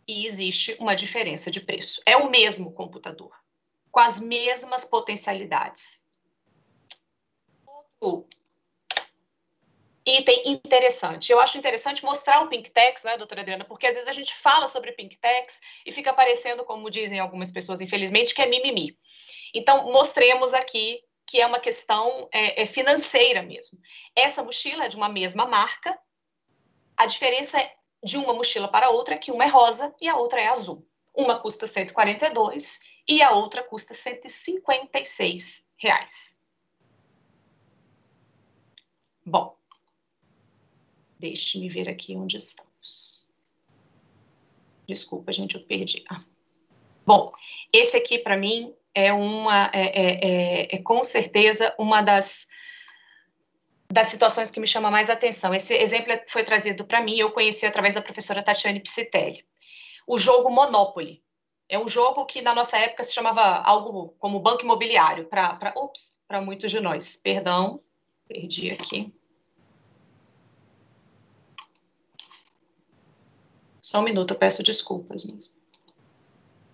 [SPEAKER 3] e existe uma diferença de preço. É o mesmo computador, com as mesmas potencialidades. Outro item interessante. Eu acho interessante mostrar o Pink Tax, né, doutora Adriana, porque às vezes a gente fala sobre Pink Tax e fica parecendo, como dizem algumas pessoas, infelizmente, que é mimimi. Então, mostremos aqui que é uma questão financeira mesmo. Essa mochila é de uma mesma marca, a diferença de uma mochila para outra é que uma é rosa e a outra é azul. Uma custa R$ 142 e a outra custa R$ 156. Bom, deixe-me ver aqui onde estamos. Desculpa, gente, eu perdi. Bom, esse aqui, para mim, é com certeza uma das situações que me chama mais atenção. Esse exemplo foi trazido para mim, eu conheci através da professora Tatiane Psitelli. O jogo Monopoly. É um jogo que na nossa época se chamava algo como banco imobiliário, para muitos de nós. Perdão, perdi aqui. Só um minuto, eu peço desculpas mesmo.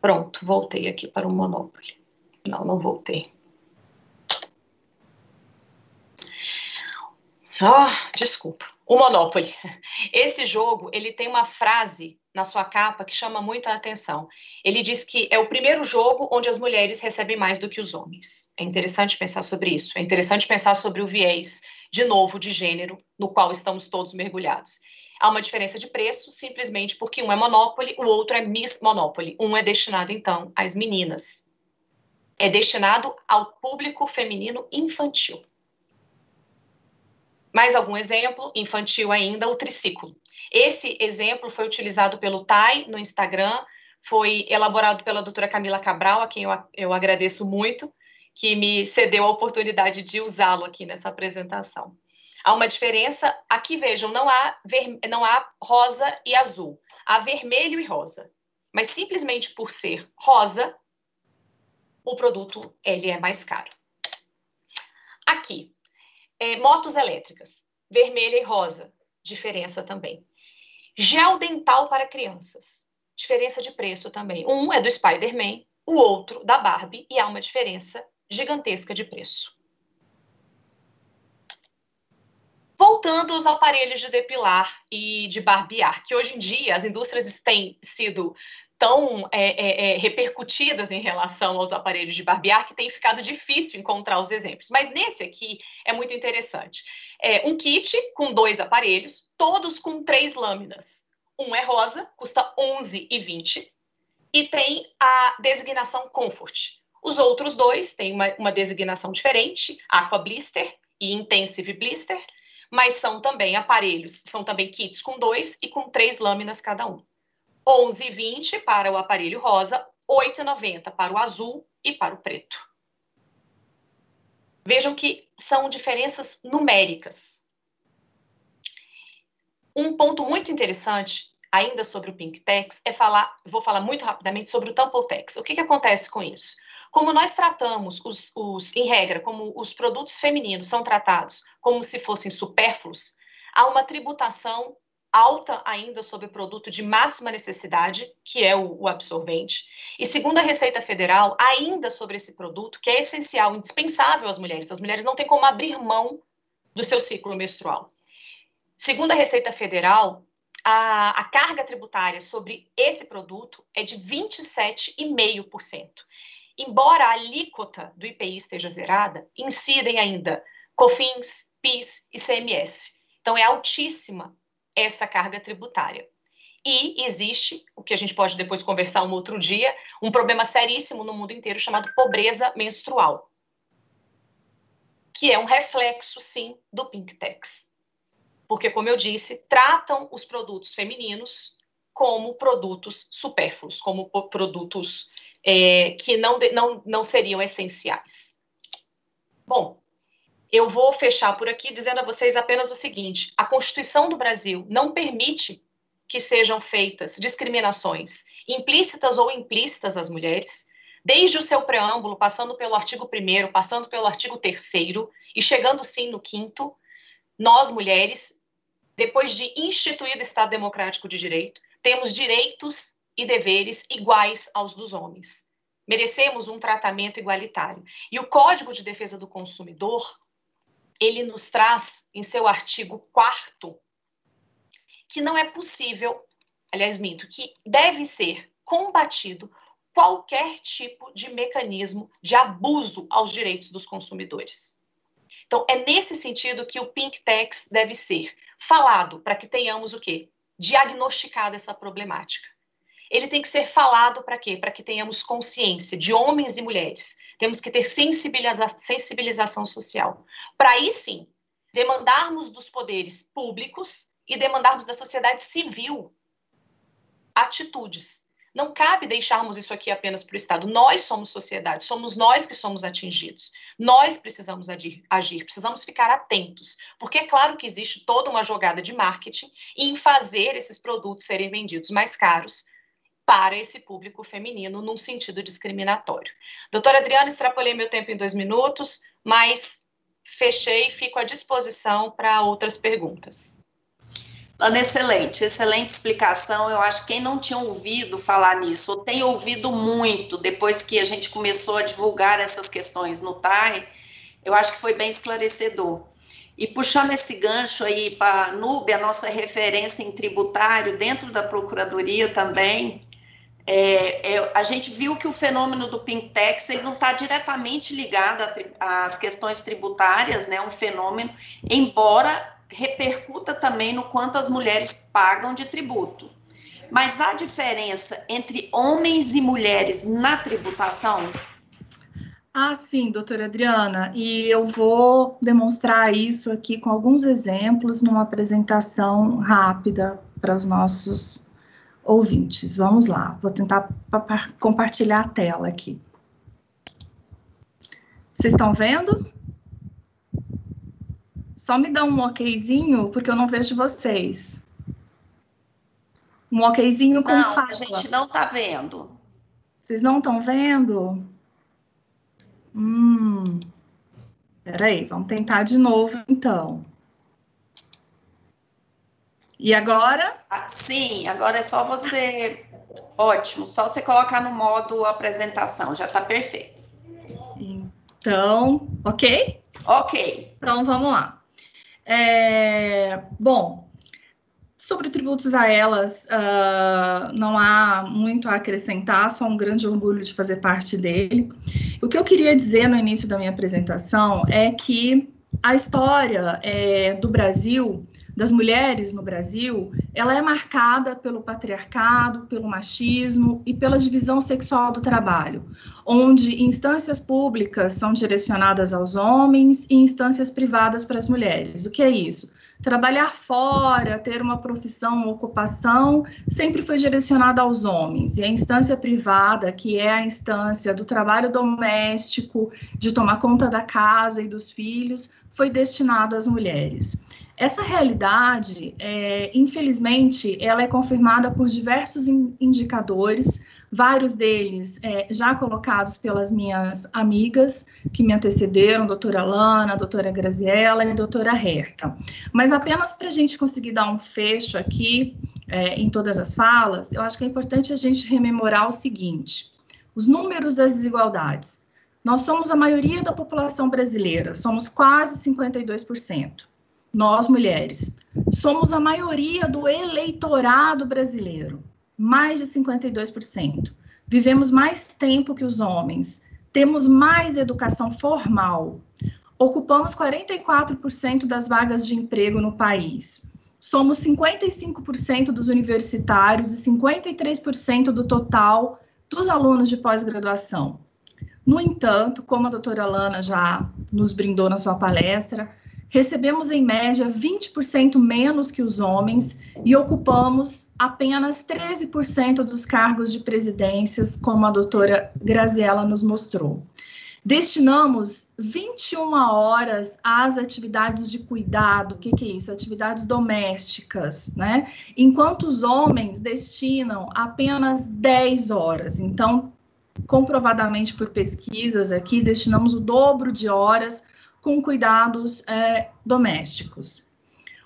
[SPEAKER 3] Pronto, voltei aqui para o Monopoly. Não voltei. Desculpa. O Monopoly. Esse jogo, ele tem uma frase na sua capa que chama muito a atenção. Ele diz que é o primeiro jogo onde as mulheres recebem mais do que os homens. É interessante pensar sobre isso. É interessante pensar sobre o viés, de novo, de gênero, no qual estamos todos mergulhados. Há uma diferença de preço, simplesmente porque um é Monopoly, o outro é Miss Monopoly. Um é destinado, então, às meninas. É destinado ao público feminino infantil. Mais algum exemplo? Infantil ainda, o triciclo. Esse exemplo foi utilizado pelo TAI no Instagram, foi elaborado pela doutora Camila Cabral, a quem eu agradeço muito, que me cedeu a oportunidade de usá-lo aqui nessa apresentação. Há uma diferença, aqui vejam, não há rosa e azul, há vermelho e rosa. Mas simplesmente por ser rosa, o produto ele é mais caro. Aqui, motos elétricas, vermelha e rosa, diferença também. Gel dental para crianças, diferença de preço também. Um é do Spider-Man, o outro da Barbie, e há uma diferença gigantesca de preço. Voltando aos aparelhos de depilar e de barbear, que hoje em dia as indústrias têm sido tão repercutidas em relação aos aparelhos de barbear que tem ficado difícil encontrar os exemplos. Mas nesse aqui é muito interessante. É um kit com 2 aparelhos, todos com 3 lâminas. Um é rosa, custa R$11,20 e tem a designação Comfort. Os outros 2 têm uma designação diferente, Aqua Blister e Intensive Blister, mas são também aparelhos, são também kits com 2 e com 3 lâminas cada um. R$11,20 para o aparelho rosa, R$8,90 para o azul e para o preto. Vejam que são diferenças numéricas. Um ponto muito interessante, ainda sobre o Pinktex, vou falar muito rapidamente sobre o Tampoltex. O que acontece com isso? Como nós tratamos, em regra, como os produtos femininos são tratados como se fossem supérfluos, há uma tributação alta ainda sobre o produto de máxima necessidade, que é o absorvente, e segundo a Receita Federal, ainda sobre esse produto, que é essencial, indispensável às mulheres. As mulheres não têm como abrir mão do seu ciclo menstrual. Segundo a Receita Federal, a carga tributária sobre esse produto é de 27,5%. Embora a alíquota do IPI esteja zerada, incidem ainda COFINS, PIS e CMS. Então, é altíssima essa carga tributária. E existe, o que a gente pode depois conversar um outro dia, um problema seríssimo no mundo inteiro chamado pobreza menstrual, que é um reflexo, sim, do Pinktex. Porque, como eu disse, tratam os produtos femininos como produtos supérfluos, como produtos que não seriam essenciais. Bom, eu vou fechar por aqui dizendo a vocês apenas o seguinte: a Constituição do Brasil não permite que sejam feitas discriminações implícitas ou implícitas às mulheres, desde o seu preâmbulo, passando pelo artigo 1º, passando pelo artigo 3º e chegando, sim, no 5º, nós, mulheres, depois de instituído o Estado Democrático de Direito, temos direitos e deveres iguais aos dos homens. Merecemos um tratamento igualitário. E o Código de Defesa do Consumidor, ele nos traz, em seu artigo 4º, que não é possível, aliás, minto, que deve ser combatido qualquer tipo de mecanismo de abuso aos direitos dos consumidores. Então, é nesse sentido que o Pinktex deve ser falado, para que tenhamos o quê? Diagnosticada essa problemática. Ele tem que ser falado para quê? Para que tenhamos consciência de homens e mulheres. Temos que ter sensibilização social. Para aí, sim, demandarmos dos poderes públicos e demandarmos da sociedade civil atitudes. Não cabe deixarmos isso aqui apenas para o Estado. Nós somos sociedade, somos nós que somos atingidos. Nós precisamos agir, precisamos ficar atentos, porque é claro que existe toda uma jogada de marketing em fazer esses produtos serem vendidos mais caros para esse público feminino num sentido discriminatório. Doutora Adriana, extrapolei meu tempo em 2 minutos, mas fechei e fico à disposição para outras perguntas.
[SPEAKER 1] Ana, excelente explicação. Eu acho que quem não tinha ouvido falar nisso, ou tem ouvido muito depois que a gente começou a divulgar essas questões no TAI, eu acho que foi bem esclarecedor. E puxando esse gancho aí para a Núbia, a nossa referência em tributário dentro da Procuradoria também, a gente viu que o fenômeno do Pinktex ele não está diretamente ligado às questões tributárias, né? Um fenômeno, embora repercuta também no quanto as mulheres pagam de tributo. Mas há diferença entre homens e mulheres na tributação?
[SPEAKER 5] Ah, sim, doutora Adriana, e eu vou demonstrar isso aqui com alguns exemplos numa apresentação rápida para os nossos ouvintes. Vamos lá, vou tentar compartilhar a tela aqui. Vocês estão vendo? Só me dá um okzinho, porque eu não vejo vocês. Um okzinho com
[SPEAKER 1] Não,
[SPEAKER 5] fala.
[SPEAKER 1] a gente não está vendo.
[SPEAKER 5] Vocês não estão vendo? Peraí, vamos tentar de novo, então. E agora?
[SPEAKER 1] Sim, agora é só você... Ótimo, só você colocar no modo apresentação, já está perfeito.
[SPEAKER 5] Então, ok?
[SPEAKER 1] Ok.
[SPEAKER 5] Então, vamos lá. Bom, sobre tributos a elas, não há muito a acrescentar, só um grande orgulho de fazer parte dele. O que eu queria dizer no início da minha apresentação é que a história do Brasil, das mulheres no Brasil, ela é marcada pelo patriarcado, pelo machismo e pela divisão sexual do trabalho, onde instâncias públicas são direcionadas aos homens e instâncias privadas para as mulheres. O que é isso? Trabalhar fora, ter uma profissão, uma ocupação, sempre foi direcionada aos homens. E a instância privada, que é a instância do trabalho doméstico, de tomar conta da casa e dos filhos, foi destinado às mulheres. Essa realidade, infelizmente, ela é confirmada por diversos indicadores, vários deles já colocados pelas minhas amigas que me antecederam, doutora Lana, doutora Graziella e doutora Herta. Mas apenas para a gente conseguir dar um fecho aqui em todas as falas, eu acho que é importante a gente rememorar o seguinte: os números das desigualdades. Nós somos a maioria da população brasileira, somos quase 52%. Nós, mulheres, somos a maioria do eleitorado brasileiro, mais de 52%. Vivemos mais tempo que os homens, temos mais educação formal, ocupamos 44% das vagas de emprego no país, somos 55% dos universitários e 53% do total dos alunos de pós-graduação. No entanto, como a doutora Lana já nos brindou na sua palestra, recebemos, em média, 20% menos que os homens e ocupamos apenas 13% dos cargos de presidências, como a doutora Graziella nos mostrou. Destinamos 21 horas às atividades de cuidado, o que é isso? Atividades domésticas, né? Enquanto os homens destinam apenas 10 horas. Então, comprovadamente por pesquisas aqui, destinamos o dobro de horas com cuidados domésticos.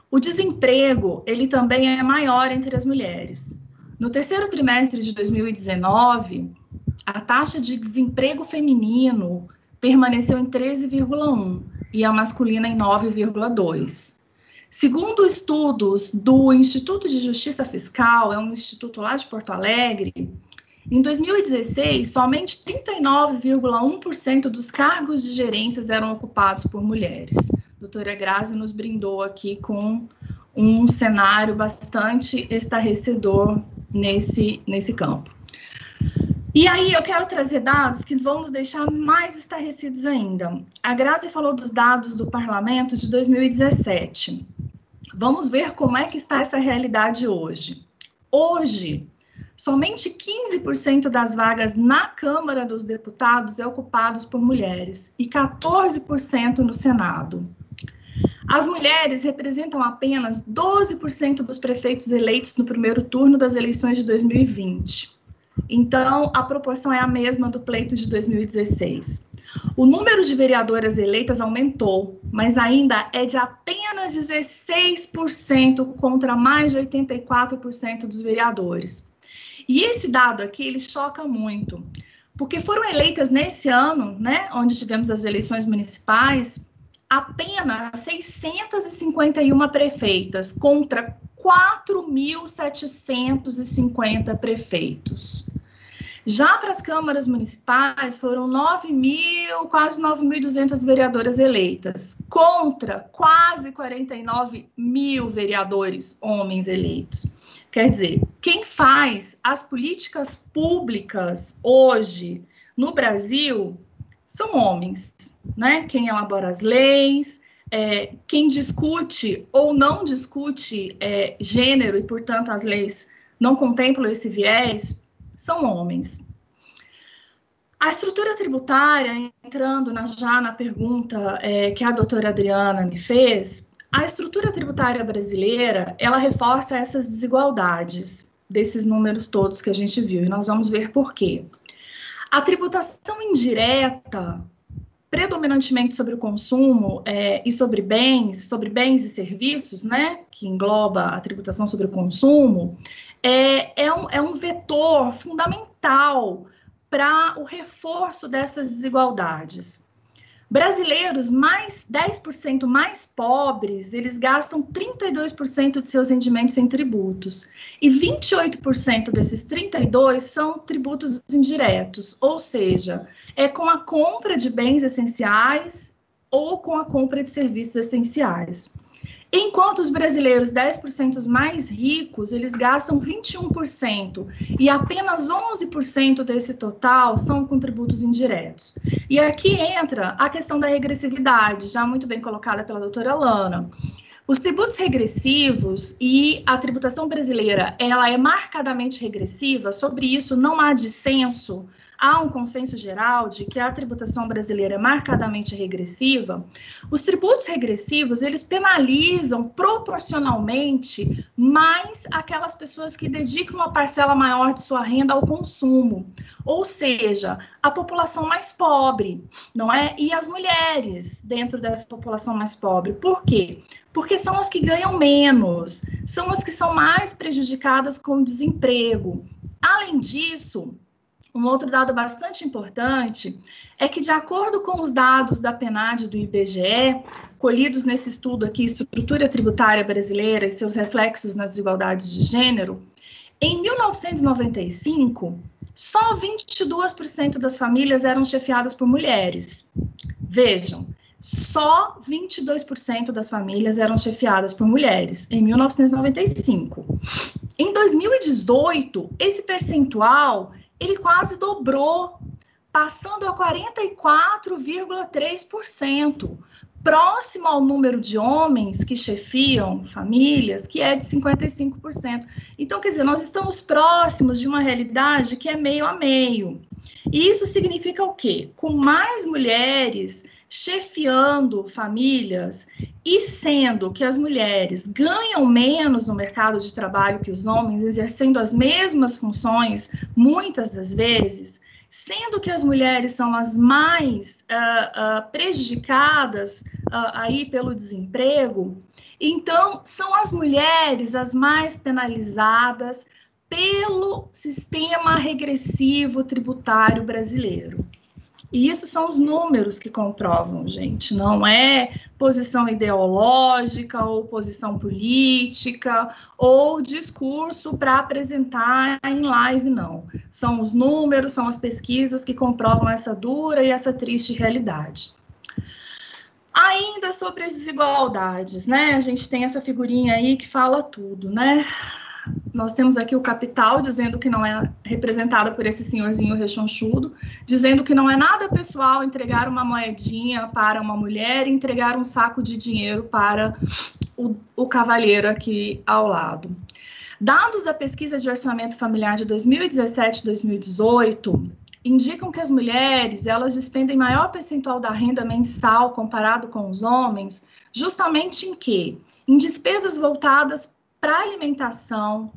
[SPEAKER 5] O desemprego, ele também é maior entre as mulheres. No terceiro trimestre de 2019, a taxa de desemprego feminino permaneceu em 13,1% e a masculina em 9,2%. Segundo estudos do Instituto de Justiça Fiscal, é um instituto lá de Porto Alegre, em 2016, somente 39,1% dos cargos de gerências eram ocupados por mulheres. A doutora Grazi nos brindou aqui com um cenário bastante estarrecedor nesse campo. E aí eu quero trazer dados que vão nos deixar mais estarrecidos ainda. A Grazi falou dos dados do Parlamento de 2017. Vamos ver como é que está essa realidade hoje. Hoje, somente 15% das vagas na Câmara dos Deputados é ocupados por mulheres e 14% no Senado. As mulheres representam apenas 12% dos prefeitos eleitos no primeiro turno das eleições de 2020. Então, a proporção é a mesma do pleito de 2016. O número de vereadoras eleitas aumentou, mas ainda é de apenas 16% contra mais de 84% dos vereadores. E esse dado aqui, ele choca muito, porque foram eleitas nesse ano, né, onde tivemos as eleições municipais, apenas 651 prefeitas contra 4.750 prefeitos. Já para as câmaras municipais, foram 9.000, quase 9.200 vereadoras eleitas, contra quase 49.000 vereadores homens eleitos. Quer dizer, quem faz as políticas públicas hoje no Brasil são homens, né? Quem elabora as leis, quem discute ou não discute gênero e, portanto, as leis não contemplam esse viés, são homens. A estrutura tributária, entrando já na pergunta que a doutora Adriana me fez, a estrutura tributária brasileira, ela reforça essas desigualdades desses números todos que a gente viu, e nós vamos ver por quê. A tributação indireta, predominantemente sobre o consumo e sobre bens e serviços, né, que engloba a tributação sobre o consumo, é um vetor fundamental para o reforço dessas desigualdades. Brasileiros 10% mais pobres, eles gastam 32% de seus rendimentos em tributos, e 28% desses 32% são tributos indiretos, ou seja, com a compra de bens essenciais ou com a compra de serviços essenciais. Enquanto os brasileiros 10% mais ricos, eles gastam 21%, e apenas 11% desse total são com tributos indiretos. E aqui entra a questão da regressividade, já muito bem colocada pela doutora Lana. Os tributos regressivos e a tributação brasileira, ela é marcadamente regressiva, sobre isso não há dissenso. Há um consenso geral de que a tributação brasileira é marcadamente regressiva. Os tributos regressivos, eles penalizam proporcionalmente mais aquelas pessoas que dedicam uma parcela maior de sua renda ao consumo, ou seja, a população mais pobre, não é? E as mulheres dentro dessa população mais pobre. Por quê? Porque são as que ganham menos, são as que são mais prejudicadas com o desemprego. Além disso, um outro dado bastante importante é que, de acordo com os dados da PNAD e do IBGE, colhidos nesse estudo aqui, Estrutura Tributária Brasileira e seus reflexos nas desigualdades de gênero, em 1995, só 22% das famílias eram chefiadas por mulheres. Vejam, só 22% das famílias eram chefiadas por mulheres, em 1995. Em 2018, esse percentual ele quase dobrou, passando a 44,3%, próximo ao número de homens que chefiam famílias, que é de 55%. Então, quer dizer, nós estamos próximos de uma realidade que é meio a meio. E isso significa o quê? Com mais mulheres chefiando famílias e sendo que as mulheres ganham menos no mercado de trabalho que os homens, exercendo as mesmas funções, muitas das vezes, sendo que as mulheres são as mais prejudicadas aí pelo desemprego, então são as mulheres as mais penalizadas pelo sistema regressivo tributário brasileiro. E isso são os números que comprovam, gente, não é posição ideológica ou posição política ou discurso para apresentar em live, não. São os números, são as pesquisas que comprovam essa dura e essa triste realidade. Ainda sobre as desigualdades, né? A gente tem essa figurinha aí que fala tudo, né? Nós temos aqui o capital dizendo que não é representada por esse senhorzinho rechonchudo, dizendo que não é nada pessoal entregar uma moedinha para uma mulher e entregar um saco de dinheiro para o cavalheiro aqui ao lado. Dados da pesquisa de orçamento familiar de 2017 e 2018 indicam que as mulheres, elas despendem maior percentual da renda mensal comparado com os homens, justamente em quê? Em despesas voltadas para alimentação,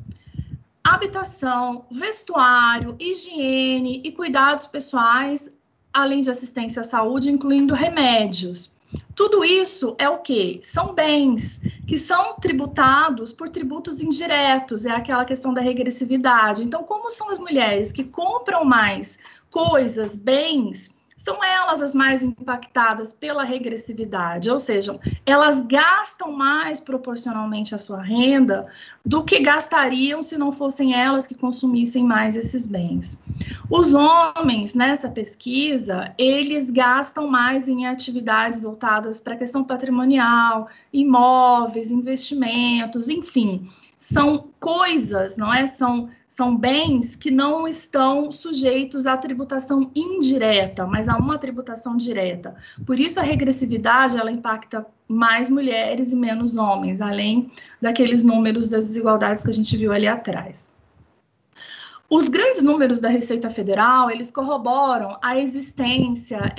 [SPEAKER 5] habitação, vestuário, higiene e cuidados pessoais, além de assistência à saúde, incluindo remédios. Tudo isso é o quê? São bens que são tributados por tributos indiretos, é aquela questão da regressividade. Então, como são as mulheres que compram mais coisas, bens, são elas as mais impactadas pela regressividade, ou seja, elas gastam mais proporcionalmente a sua renda do que gastariam se não fossem elas que consumissem mais esses bens. Os homens, nessa pesquisa, eles gastam mais em atividades voltadas para a questão patrimonial, imóveis, investimentos, enfim, são coisas, não é? São bens que não estão sujeitos à tributação indireta, mas a uma tributação direta. Por isso, a regressividade, ela impacta mais mulheres e menos homens, além daqueles números das desigualdades que a gente viu ali atrás. Os grandes números da Receita Federal, eles corroboram a existência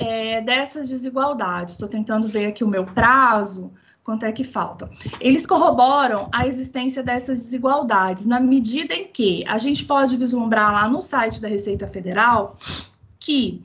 [SPEAKER 5] dessas desigualdades. Estou tentando ver aqui o meu prazo, quanto é que falta. Eles corroboram a existência dessas desigualdades, na medida em que a gente pode vislumbrar lá no site da Receita Federal que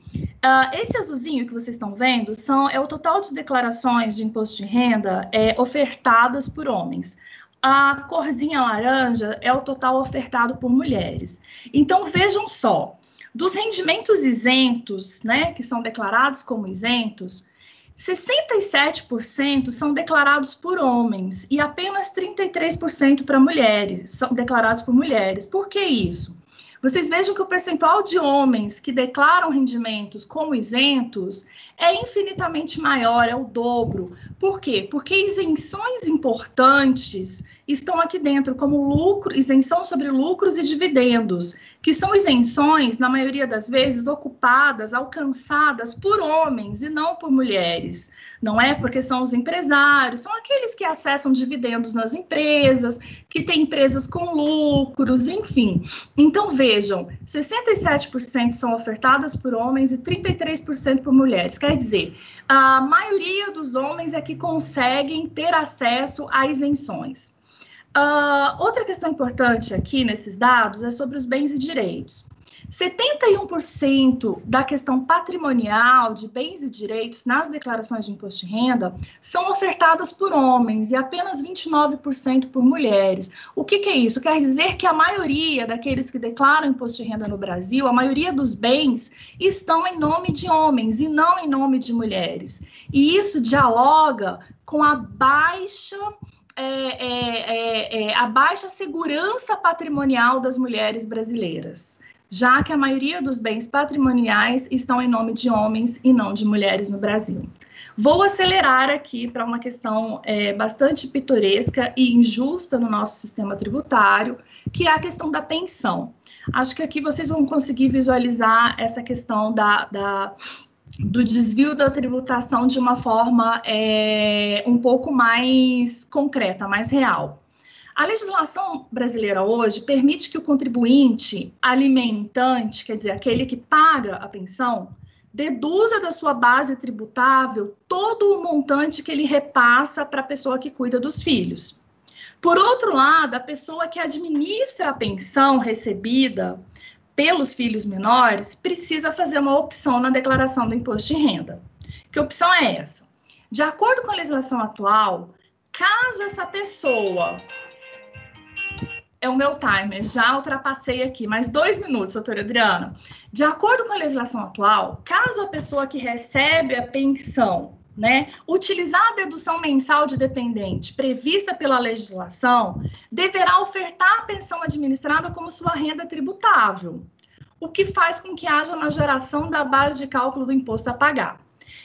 [SPEAKER 5] esse azulzinho que vocês estão vendo é o total de declarações de imposto de renda ofertadas por homens. A corzinha laranja é o total ofertado por mulheres. Então, vejam só, dos rendimentos isentos, né, que são declarados como isentos, 67% são declarados por homens e apenas 33% para mulheres, são declarados por mulheres. Por que isso? Vocês vejam que o percentual de homens que declaram rendimentos como isentos é infinitamente maior, é o dobro. Por quê? Porque isenções importantes estão aqui dentro, como isenção sobre lucros e dividendos, que são isenções, na maioria das vezes, ocupadas, alcançadas por homens e não por mulheres. Não é? Porque são os empresários, são aqueles que acessam dividendos nas empresas, que têm empresas com lucros, enfim. Então, vejam, 67% são ofertadas por homens e 33% por mulheres. Quer dizer, a maioria dos homens é que conseguem ter acesso a isenções. Outra questão importante aqui nesses dados é sobre os bens e direitos. 71% da questão patrimonial de bens e direitos nas declarações de imposto de renda são ofertadas por homens e apenas 29% por mulheres. O que é isso? Quer dizer que a maioria daqueles que declaram imposto de renda no Brasil, a maioria dos bens estão em nome de homens e não em nome de mulheres. E isso dialoga com a baixa segurança patrimonial das mulheres brasileiras, já que a maioria dos bens patrimoniais estão em nome de homens e não de mulheres no Brasil. Vou acelerar aqui para uma questão bastante pitoresca e injusta no nosso sistema tributário, que é a questão da pensão. Acho que aqui vocês vão conseguir visualizar essa questão do desvio da tributação de uma forma um pouco mais concreta, mais real. A legislação brasileira hoje permite que o contribuinte alimentante, quer dizer, aquele que paga a pensão, deduza da sua base tributável todo o montante que ele repassa para a pessoa que cuida dos filhos. Por outro lado, a pessoa que administra a pensão recebida pelos filhos menores precisa fazer uma opção na declaração do imposto de renda. Que opção é essa? De acordo com a legislação atual, caso essa pessoa... É o meu timer, já ultrapassei aqui, mais 2 minutos, doutora Adriana. De acordo com a legislação atual, caso a pessoa que recebe a pensão, né, utilizar a dedução mensal de dependente prevista pela legislação, deverá ofertar a pensão administrada como sua renda tributável, o que faz com que haja uma geração da base de cálculo do imposto a pagar.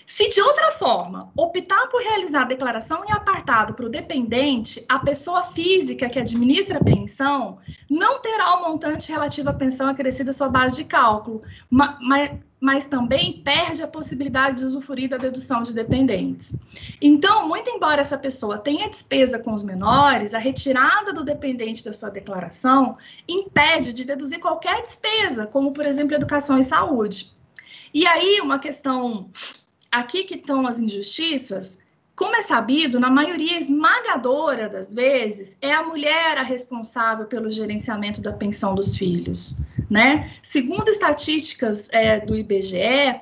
[SPEAKER 5] Se de outra forma optar por realizar a declaração em apartado para o dependente, a pessoa física que administra a pensão não terá o montante relativo à pensão acrescido à sua base de cálculo, mas também perde a possibilidade de usufruir da dedução de dependentes. Então, muito embora essa pessoa tenha despesa com os menores, a retirada do dependente da sua declaração impede de deduzir qualquer despesa, como, por exemplo, educação e saúde. E aí, uma questão... Aqui que estão as injustiças, como é sabido, na maioria esmagadora das vezes, é a mulher a responsável pelo gerenciamento da pensão dos filhos, né? Segundo estatísticas do IBGE,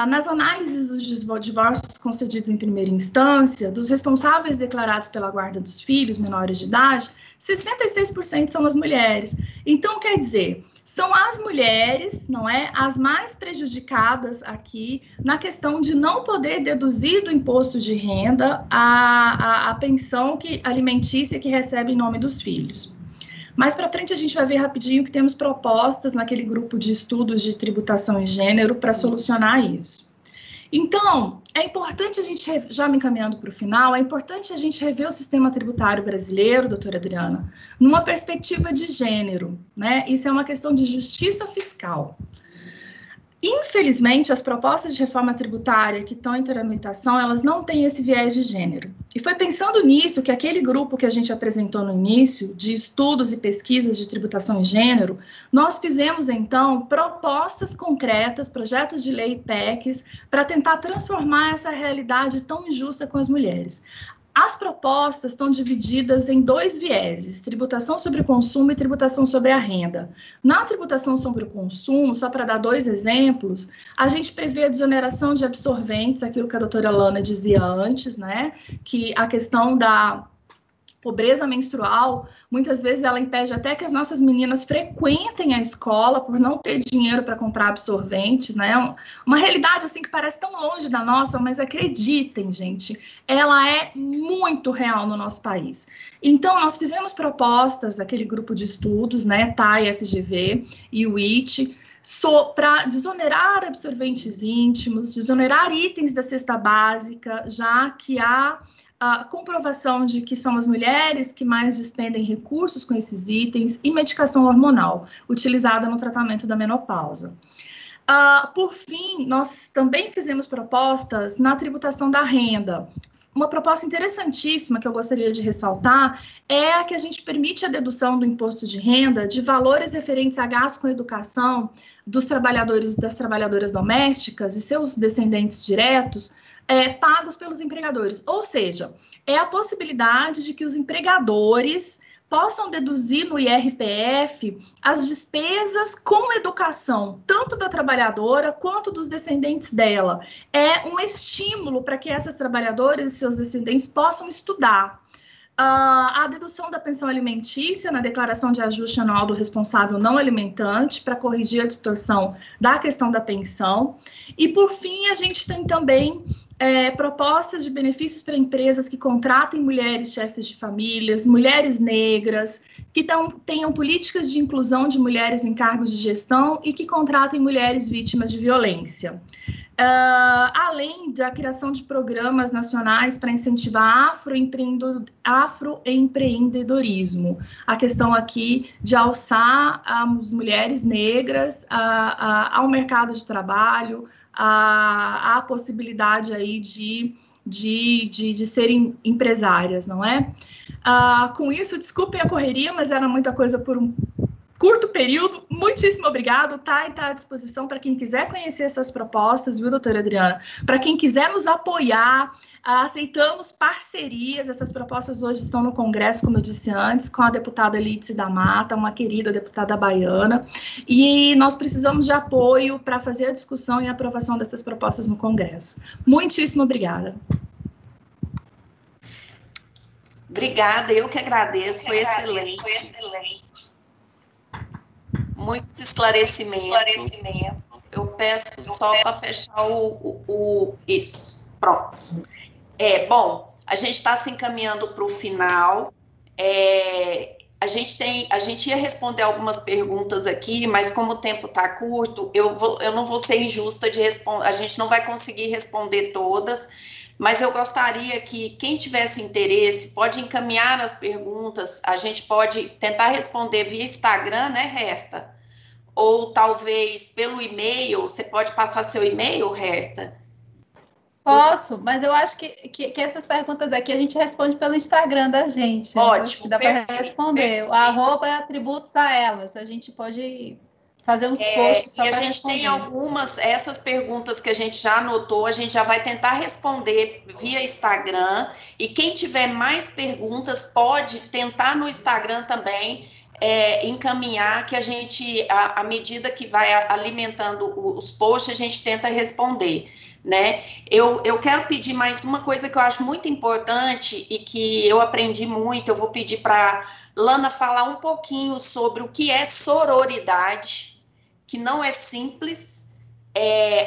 [SPEAKER 5] nas análises dos divórcios concedidos em primeira instância, dos responsáveis declarados pela guarda dos filhos menores de idade, 66% são as mulheres. Então, quer dizer, são as mulheres, não é, as mais prejudicadas aqui na questão de não poder deduzir do imposto de renda a pensão alimentícia que recebe em nome dos filhos. Mais para frente a gente vai ver rapidinho que temos propostas naquele grupo de estudos de tributação e gênero para solucionar isso. Então, é importante a gente, já me encaminhando para o final, é importante a gente rever o sistema tributário brasileiro, doutora Adriana, numa perspectiva de gênero, né? Isso é uma questão de justiça fiscal. Infelizmente, as propostas de reforma tributária que estão em tramitação, elas não têm esse viés de gênero. E foi pensando nisso que aquele grupo que a gente apresentou no início, de estudos e pesquisas de tributação em gênero, nós fizemos, então, propostas concretas, projetos de lei e PECs, para tentar transformar essa realidade tão injusta com as mulheres. As propostas estão divididas em 2 vieses, tributação sobre o consumo e tributação sobre a renda. Na tributação sobre o consumo, só para dar 2 exemplos, a gente prevê a desoneração de absorventes, aquilo que a doutora Lana dizia antes, né, que a questão da pobreza menstrual, muitas vezes ela impede até que as nossas meninas frequentem a escola por não ter dinheiro para comprar absorventes, né? Uma realidade assim que parece tão longe da nossa, mas acreditem, gente, ela é muito real no nosso país. Então, nós fizemos propostas, aquele grupo de estudos, né, TAI, FGV e o IT, para desonerar absorventes íntimos, desonerar itens da cesta básica, já que há a comprovação de que são as mulheres que mais despendem recursos com esses itens e medicação hormonal utilizada no tratamento da menopausa. Por fim, nós também fizemos propostas na tributação da renda. Uma proposta interessantíssima que eu gostaria de ressaltar é a que a gente permite a dedução do imposto de renda de valores referentes a gastos com educação dos trabalhadores e das trabalhadoras domésticas e seus descendentes diretos, pagos pelos empregadores. Ou seja, é a possibilidade de que os empregadores possam deduzir no IRPF as despesas com educação, tanto da trabalhadora quanto dos descendentes dela. É um estímulo para que essas trabalhadoras e seus descendentes possam estudar. A dedução da pensão alimentícia na declaração de ajuste anual do responsável não alimentante para corrigir a distorção da questão da pensão. E, por fim, a gente tem também propostas de benefícios para empresas que contratem mulheres chefes de famílias, mulheres negras, que tenham políticas de inclusão de mulheres em cargos de gestão e que contratem mulheres vítimas de violência. Além da criação de programas nacionais para incentivar afroempreendedorismo. A questão aqui de alçar as mulheres negras ao mercado de trabalho, a possibilidade aí de serem empresárias, não é? Com isso, desculpem a correria, mas era muita coisa por um curto período. Muitíssimo obrigado, tá? E tá à disposição para quem quiser conhecer essas propostas, viu, doutora Adriana? Para quem quiser nos apoiar, aceitamos parcerias. Essas propostas hoje estão no Congresso, como eu disse antes, com a deputada Lídice da Mata, uma querida deputada baiana, e nós precisamos de apoio para fazer a discussão e a aprovação dessas propostas no Congresso. Muitíssimo obrigada.
[SPEAKER 1] Obrigada, eu que agradeço, foi excelente. Muitos esclarecimentos. Eu peço só para fechar isso. Pronto. Bom, a gente está se encaminhando para o final. A gente ia responder algumas perguntas aqui, mas como o tempo está curto, eu não vou ser injusta de responder. A gente não vai conseguir responder todas, mas eu gostaria que quem tivesse interesse pode encaminhar as perguntas. A gente pode tentar responder via Instagram, né, Herta? Ou talvez pelo e-mail. Você pode passar seu e-mail, Herta?
[SPEAKER 4] Posso, mas eu acho que essas perguntas aqui a gente responde pelo Instagram da gente.
[SPEAKER 1] Ótimo,
[SPEAKER 4] que dá para responder. O @ atributos a elas. A gente pode fazer uns posts só para responder. E a gente tem algumas, essas perguntas que a gente já anotou, a gente já vai tentar responder via Instagram. E quem tiver mais perguntas pode tentar no Instagram também encaminhar, que a gente, à medida que vai alimentando os posts, a gente tenta responder, né? Eu quero pedir mais uma coisa que eu acho muito importante e que eu aprendi muito. Eu vou pedir para Lana falar um pouquinho sobre o que é sororidade, que não é simples.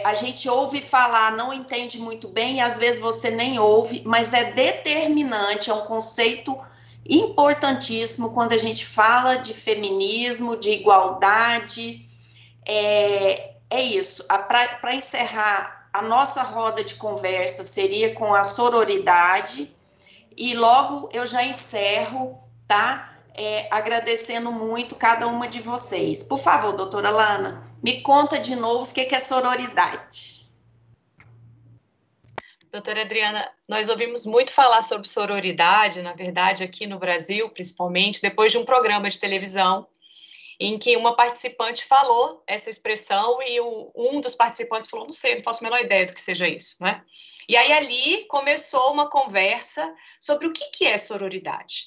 [SPEAKER 4] A gente ouve falar, não entende muito bem, e às vezes você nem ouve, mas é determinante, é um conceito importantíssimo quando a gente fala de feminismo, de igualdade. É isso. Para encerrar
[SPEAKER 1] a nossa roda de conversa seria com a sororidade, e logo eu já encerro, tá? Agradecendo muito cada uma de vocês. Por favor, doutora Lana, me conta de novo o que é sororidade.
[SPEAKER 3] Doutora Adriana, nós ouvimos muito falar sobre sororidade, na verdade, aqui no Brasil, principalmente, depois de um programa de televisão, em que uma participante falou essa expressão e um dos participantes falou, não sei, não faço a menor ideia do que seja isso, né? E aí ali começou uma conversa sobre o que é sororidade.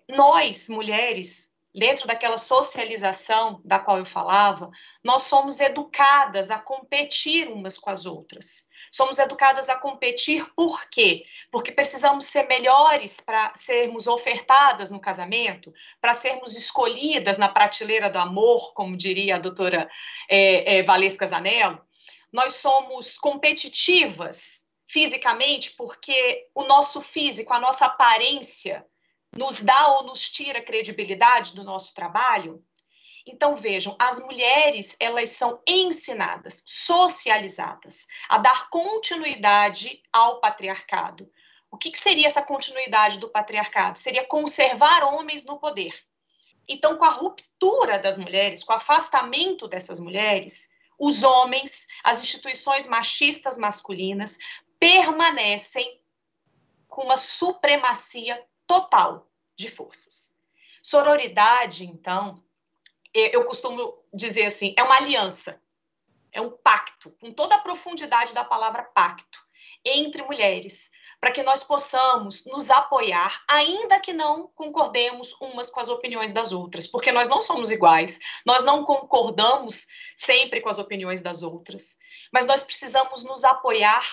[SPEAKER 3] Nós, mulheres, dentro daquela socialização da qual eu falava, nós somos educadas a competir umas com as outras. Somos educadas a competir por quê? Porque precisamos ser melhores para sermos ofertadas no casamento, para sermos escolhidas na prateleira do amor, como diria a doutora Valesca Zanello. Nós somos competitivas fisicamente porque o nosso físico, a nossa aparência, nos dá ou nos tira credibilidade do nosso trabalho. Então, vejam, as mulheres, elas são ensinadas, socializadas, a dar continuidade ao patriarcado. O que seria essa continuidade do patriarcado? Seria conservar homens no poder. Então, com a ruptura das mulheres, com o afastamento dessas mulheres, os homens, as instituições machistas masculinas, permanecem com uma supremacia total de forças. Sororidade, então, eu costumo dizer assim, é uma aliança, é um pacto, com toda a profundidade da palavra pacto, entre mulheres, para que nós possamos nos apoiar, ainda que não concordemos umas com as opiniões das outras, porque nós não somos iguais, nós não concordamos sempre com as opiniões das outras, mas nós precisamos nos apoiar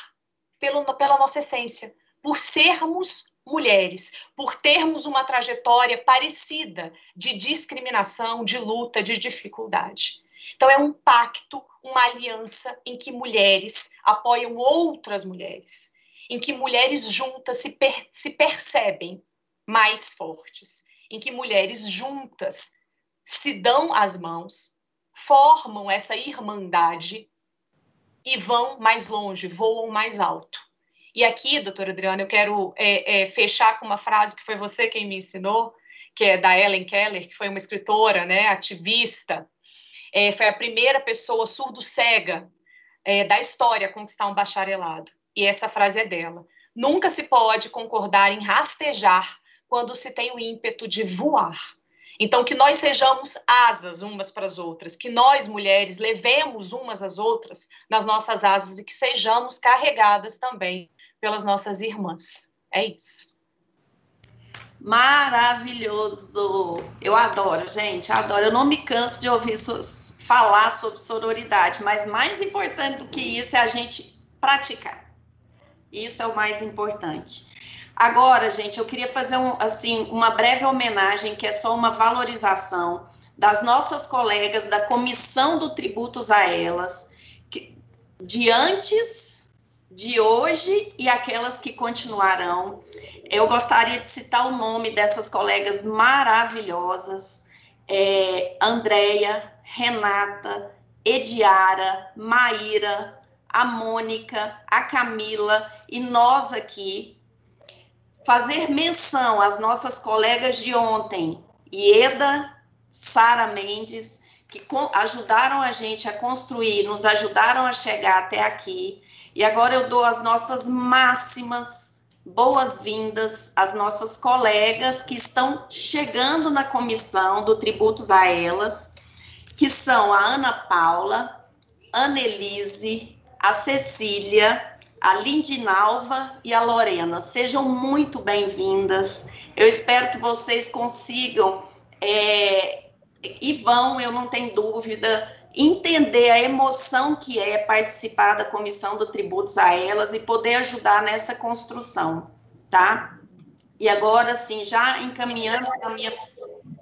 [SPEAKER 3] pela nossa essência, por sermos mulheres, por termos uma trajetória parecida de discriminação, de luta, de dificuldade. Então, é um pacto, uma aliança em que mulheres apoiam outras mulheres, em que mulheres juntas se percebem mais fortes, em que mulheres juntas se dão as mãos, formam essa irmandade e vão mais longe, voam mais alto. E aqui, doutora Adriana, eu quero fechar com uma frase que foi você quem me ensinou, que é da Helen Keller, que foi uma escritora, né, ativista, foi a primeira pessoa surdo-cega da história a conquistar um bacharelado. E essa frase é dela. Nunca se pode concordar em rastejar quando se tem o ímpeto de voar. Então, que nós sejamos asas umas para as outras, que nós, mulheres, levemos umas às outras nas nossas asas e que sejamos carregadas também pelas nossas irmãs. É isso.
[SPEAKER 1] Maravilhoso! Eu adoro, gente, adoro. Eu não me canso de ouvir falar sobre sororidade, mas mais importante do que isso é a gente praticar. Isso é o mais importante. Agora, gente, eu queria fazer uma breve homenagem, que é só uma valorização das nossas colegas da Comissão do Tributos a Elas, de antes, de hoje e aquelas que continuarão. Eu gostaria de citar o nome dessas colegas maravilhosas, Andréia, Renata, Ediara, Maíra, a Mônica, a Camila e nós aqui. Fazer menção às nossas colegas de ontem, Ieda, Sara Mendes, que ajudaram a gente a construir, nos ajudaram a chegar até aqui. E agora eu dou as nossas máximas boas-vindas às nossas colegas que estão chegando na comissão do Tributos a Elas, que são a Ana Paula, a Annelise, a Cecília, a Lindinalva e a Lorena. Sejam muito bem-vindas. Eu espero que vocês consigam, e vão, eu não tenho dúvida, entender a emoção que é participar da Comissão do Tributos a Elas e poder ajudar nessa construção, tá? E agora, sim, já encaminhando a minha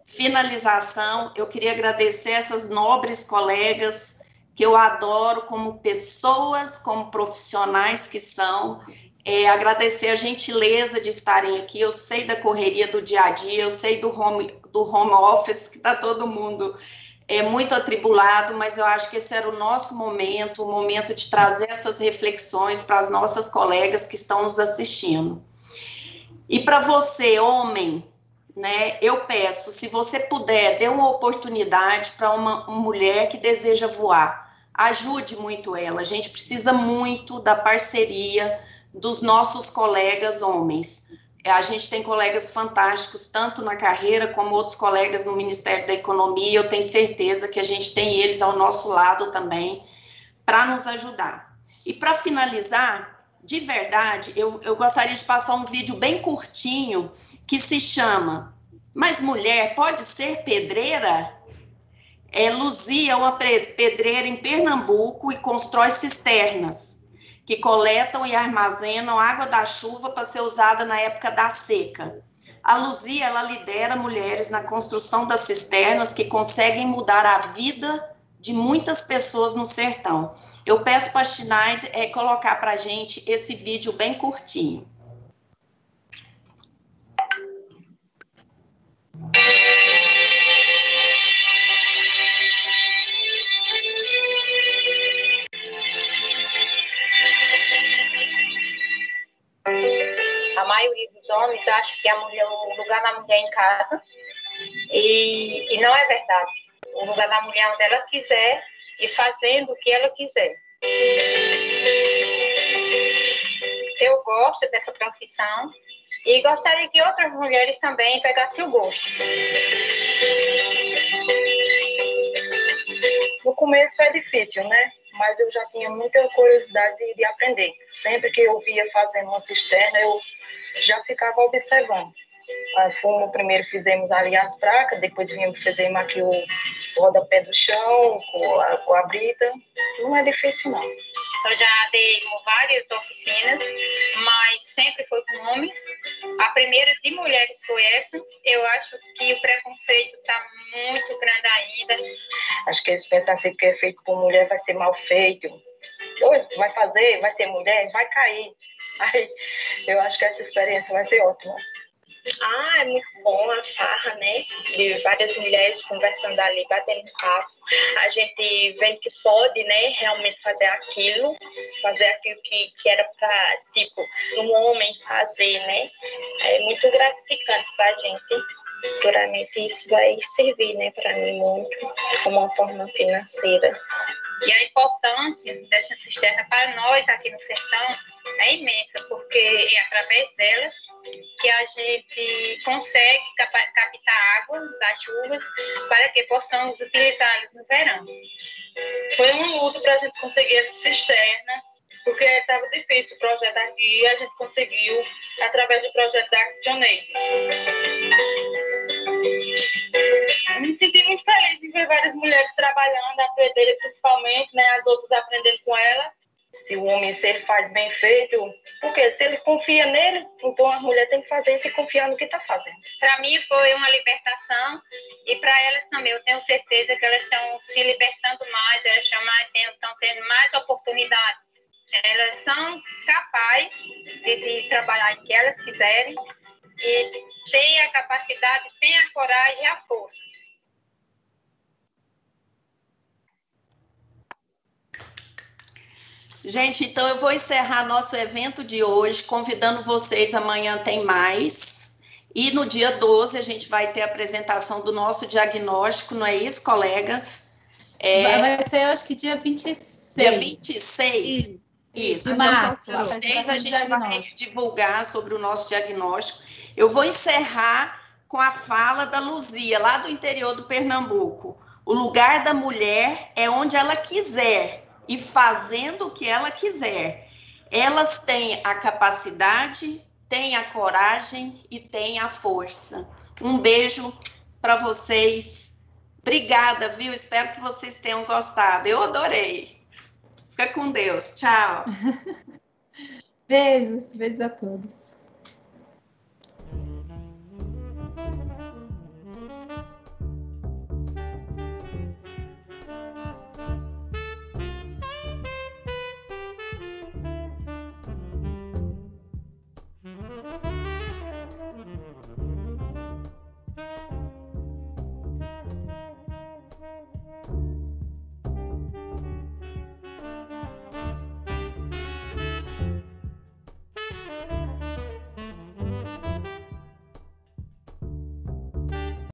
[SPEAKER 1] finalização, eu queria agradecer essas nobres colegas que eu adoro como pessoas, como profissionais que são, agradecer a gentileza de estarem aqui. Eu sei da correria do dia a dia, eu sei do home office, que está todo mundo muito atribulado, mas eu acho que esse era o nosso momento, o momento de trazer essas reflexões para as nossas colegas que estão nos assistindo. E para você, homem, né, eu peço, se você puder, dê uma oportunidade para uma mulher que deseja voar. Ajude muito ela. A gente precisa muito da parceria dos nossos colegas homens. A gente tem colegas fantásticos, tanto na carreira como outros colegas no Ministério da Economia. Eu tenho certeza que a gente tem eles ao nosso lado também para nos ajudar. E para finalizar, de verdade, eu gostaria de passar um vídeo bem curtinho que se chama Mas Mulher Pode Ser Pedreira? Luzia é uma pedreira em Pernambuco e constrói cisternas que coletam e armazenam água da chuva para ser usada na época da seca. A Luzia, ela lidera mulheres na construção das cisternas que conseguem mudar a vida de muitas pessoas no sertão. Eu peço para a Sinead colocar para a gente esse vídeo bem curtinho.
[SPEAKER 12] A maioria dos homens acha que o lugar da mulher é em casa, e não é verdade. O lugar da mulher é onde ela quiser e fazendo o que ela quiser. Eu gosto dessa profissão e gostaria que outras mulheres também pegassem o gosto.
[SPEAKER 9] No começo é difícil, né? Mas eu já tinha muita curiosidade de aprender. Sempre que eu via fazendo uma cisterna, eu já ficava observando. Primeiro fizemos ali as placas, depois fizemos aqui o rodapé do chão, com a brita. Não é difícil, não.
[SPEAKER 12] Eu já dei várias oficinas, mas sempre foi com homens. A primeira de mulheres foi essa. Eu acho que o preconceito está muito grande ainda.
[SPEAKER 9] Acho que eles pensam assim, que é feito por mulher vai ser mal feito. Vai fazer, vai ser mulher, vai cair. Aí, eu acho que essa experiência vai ser ótima.
[SPEAKER 8] É muito bom a farra, né? De várias mulheres conversando ali, batendo papo. A gente vendo que pode, né? Realmente fazer aquilo que era para, tipo, um homem fazer, né? É muito gratificante para a gente. Futuramente isso vai servir, né? Para mim muito, como uma forma financeira.
[SPEAKER 12] E a importância dessa cisterna para nós aqui no sertão é imensa, porque é através delas que a gente consegue captar água das chuvas para que possamos utilizá-las no verão.
[SPEAKER 9] Foi uma luta para a gente conseguir essa cisterna, porque estava difícil o projeto aqui e a gente conseguiu através do projeto da ActionAid. Eu me senti muito feliz de ver várias mulheres trabalhando, aprendendo principalmente, né, as outras aprendendo com ela. Se o homem, se ele faz bem feito, porque se ele confia nele, então a mulher tem que fazer isso e confiar no que está fazendo.
[SPEAKER 12] Para mim foi uma libertação e para elas também. Eu tenho certeza que elas estão se libertando mais, elas estão tendo mais oportunidade. Elas são capazes de trabalhar em que elas quiserem e têm a capacidade, têm a coragem e a força.
[SPEAKER 1] Gente, então eu vou encerrar nosso evento de hoje, convidando vocês, amanhã tem mais. E no dia 12 a gente vai ter a apresentação do nosso diagnóstico, não é isso, colegas?
[SPEAKER 4] Vai ser, eu acho que dia 26.
[SPEAKER 1] Dia 26? Isso.
[SPEAKER 4] De março.
[SPEAKER 1] Dia 26 a gente vai divulgar sobre o nosso diagnóstico. Eu vou encerrar com a fala da Luzia, lá do interior do Pernambuco. O lugar da mulher é onde ela quiser. E fazendo o que ela quiser. Elas têm a capacidade, têm a coragem e têm a força. Um beijo para vocês. Obrigada, viu? Espero que vocês tenham gostado. Eu adorei. Fica com Deus. Tchau.
[SPEAKER 4] Beijos a todos.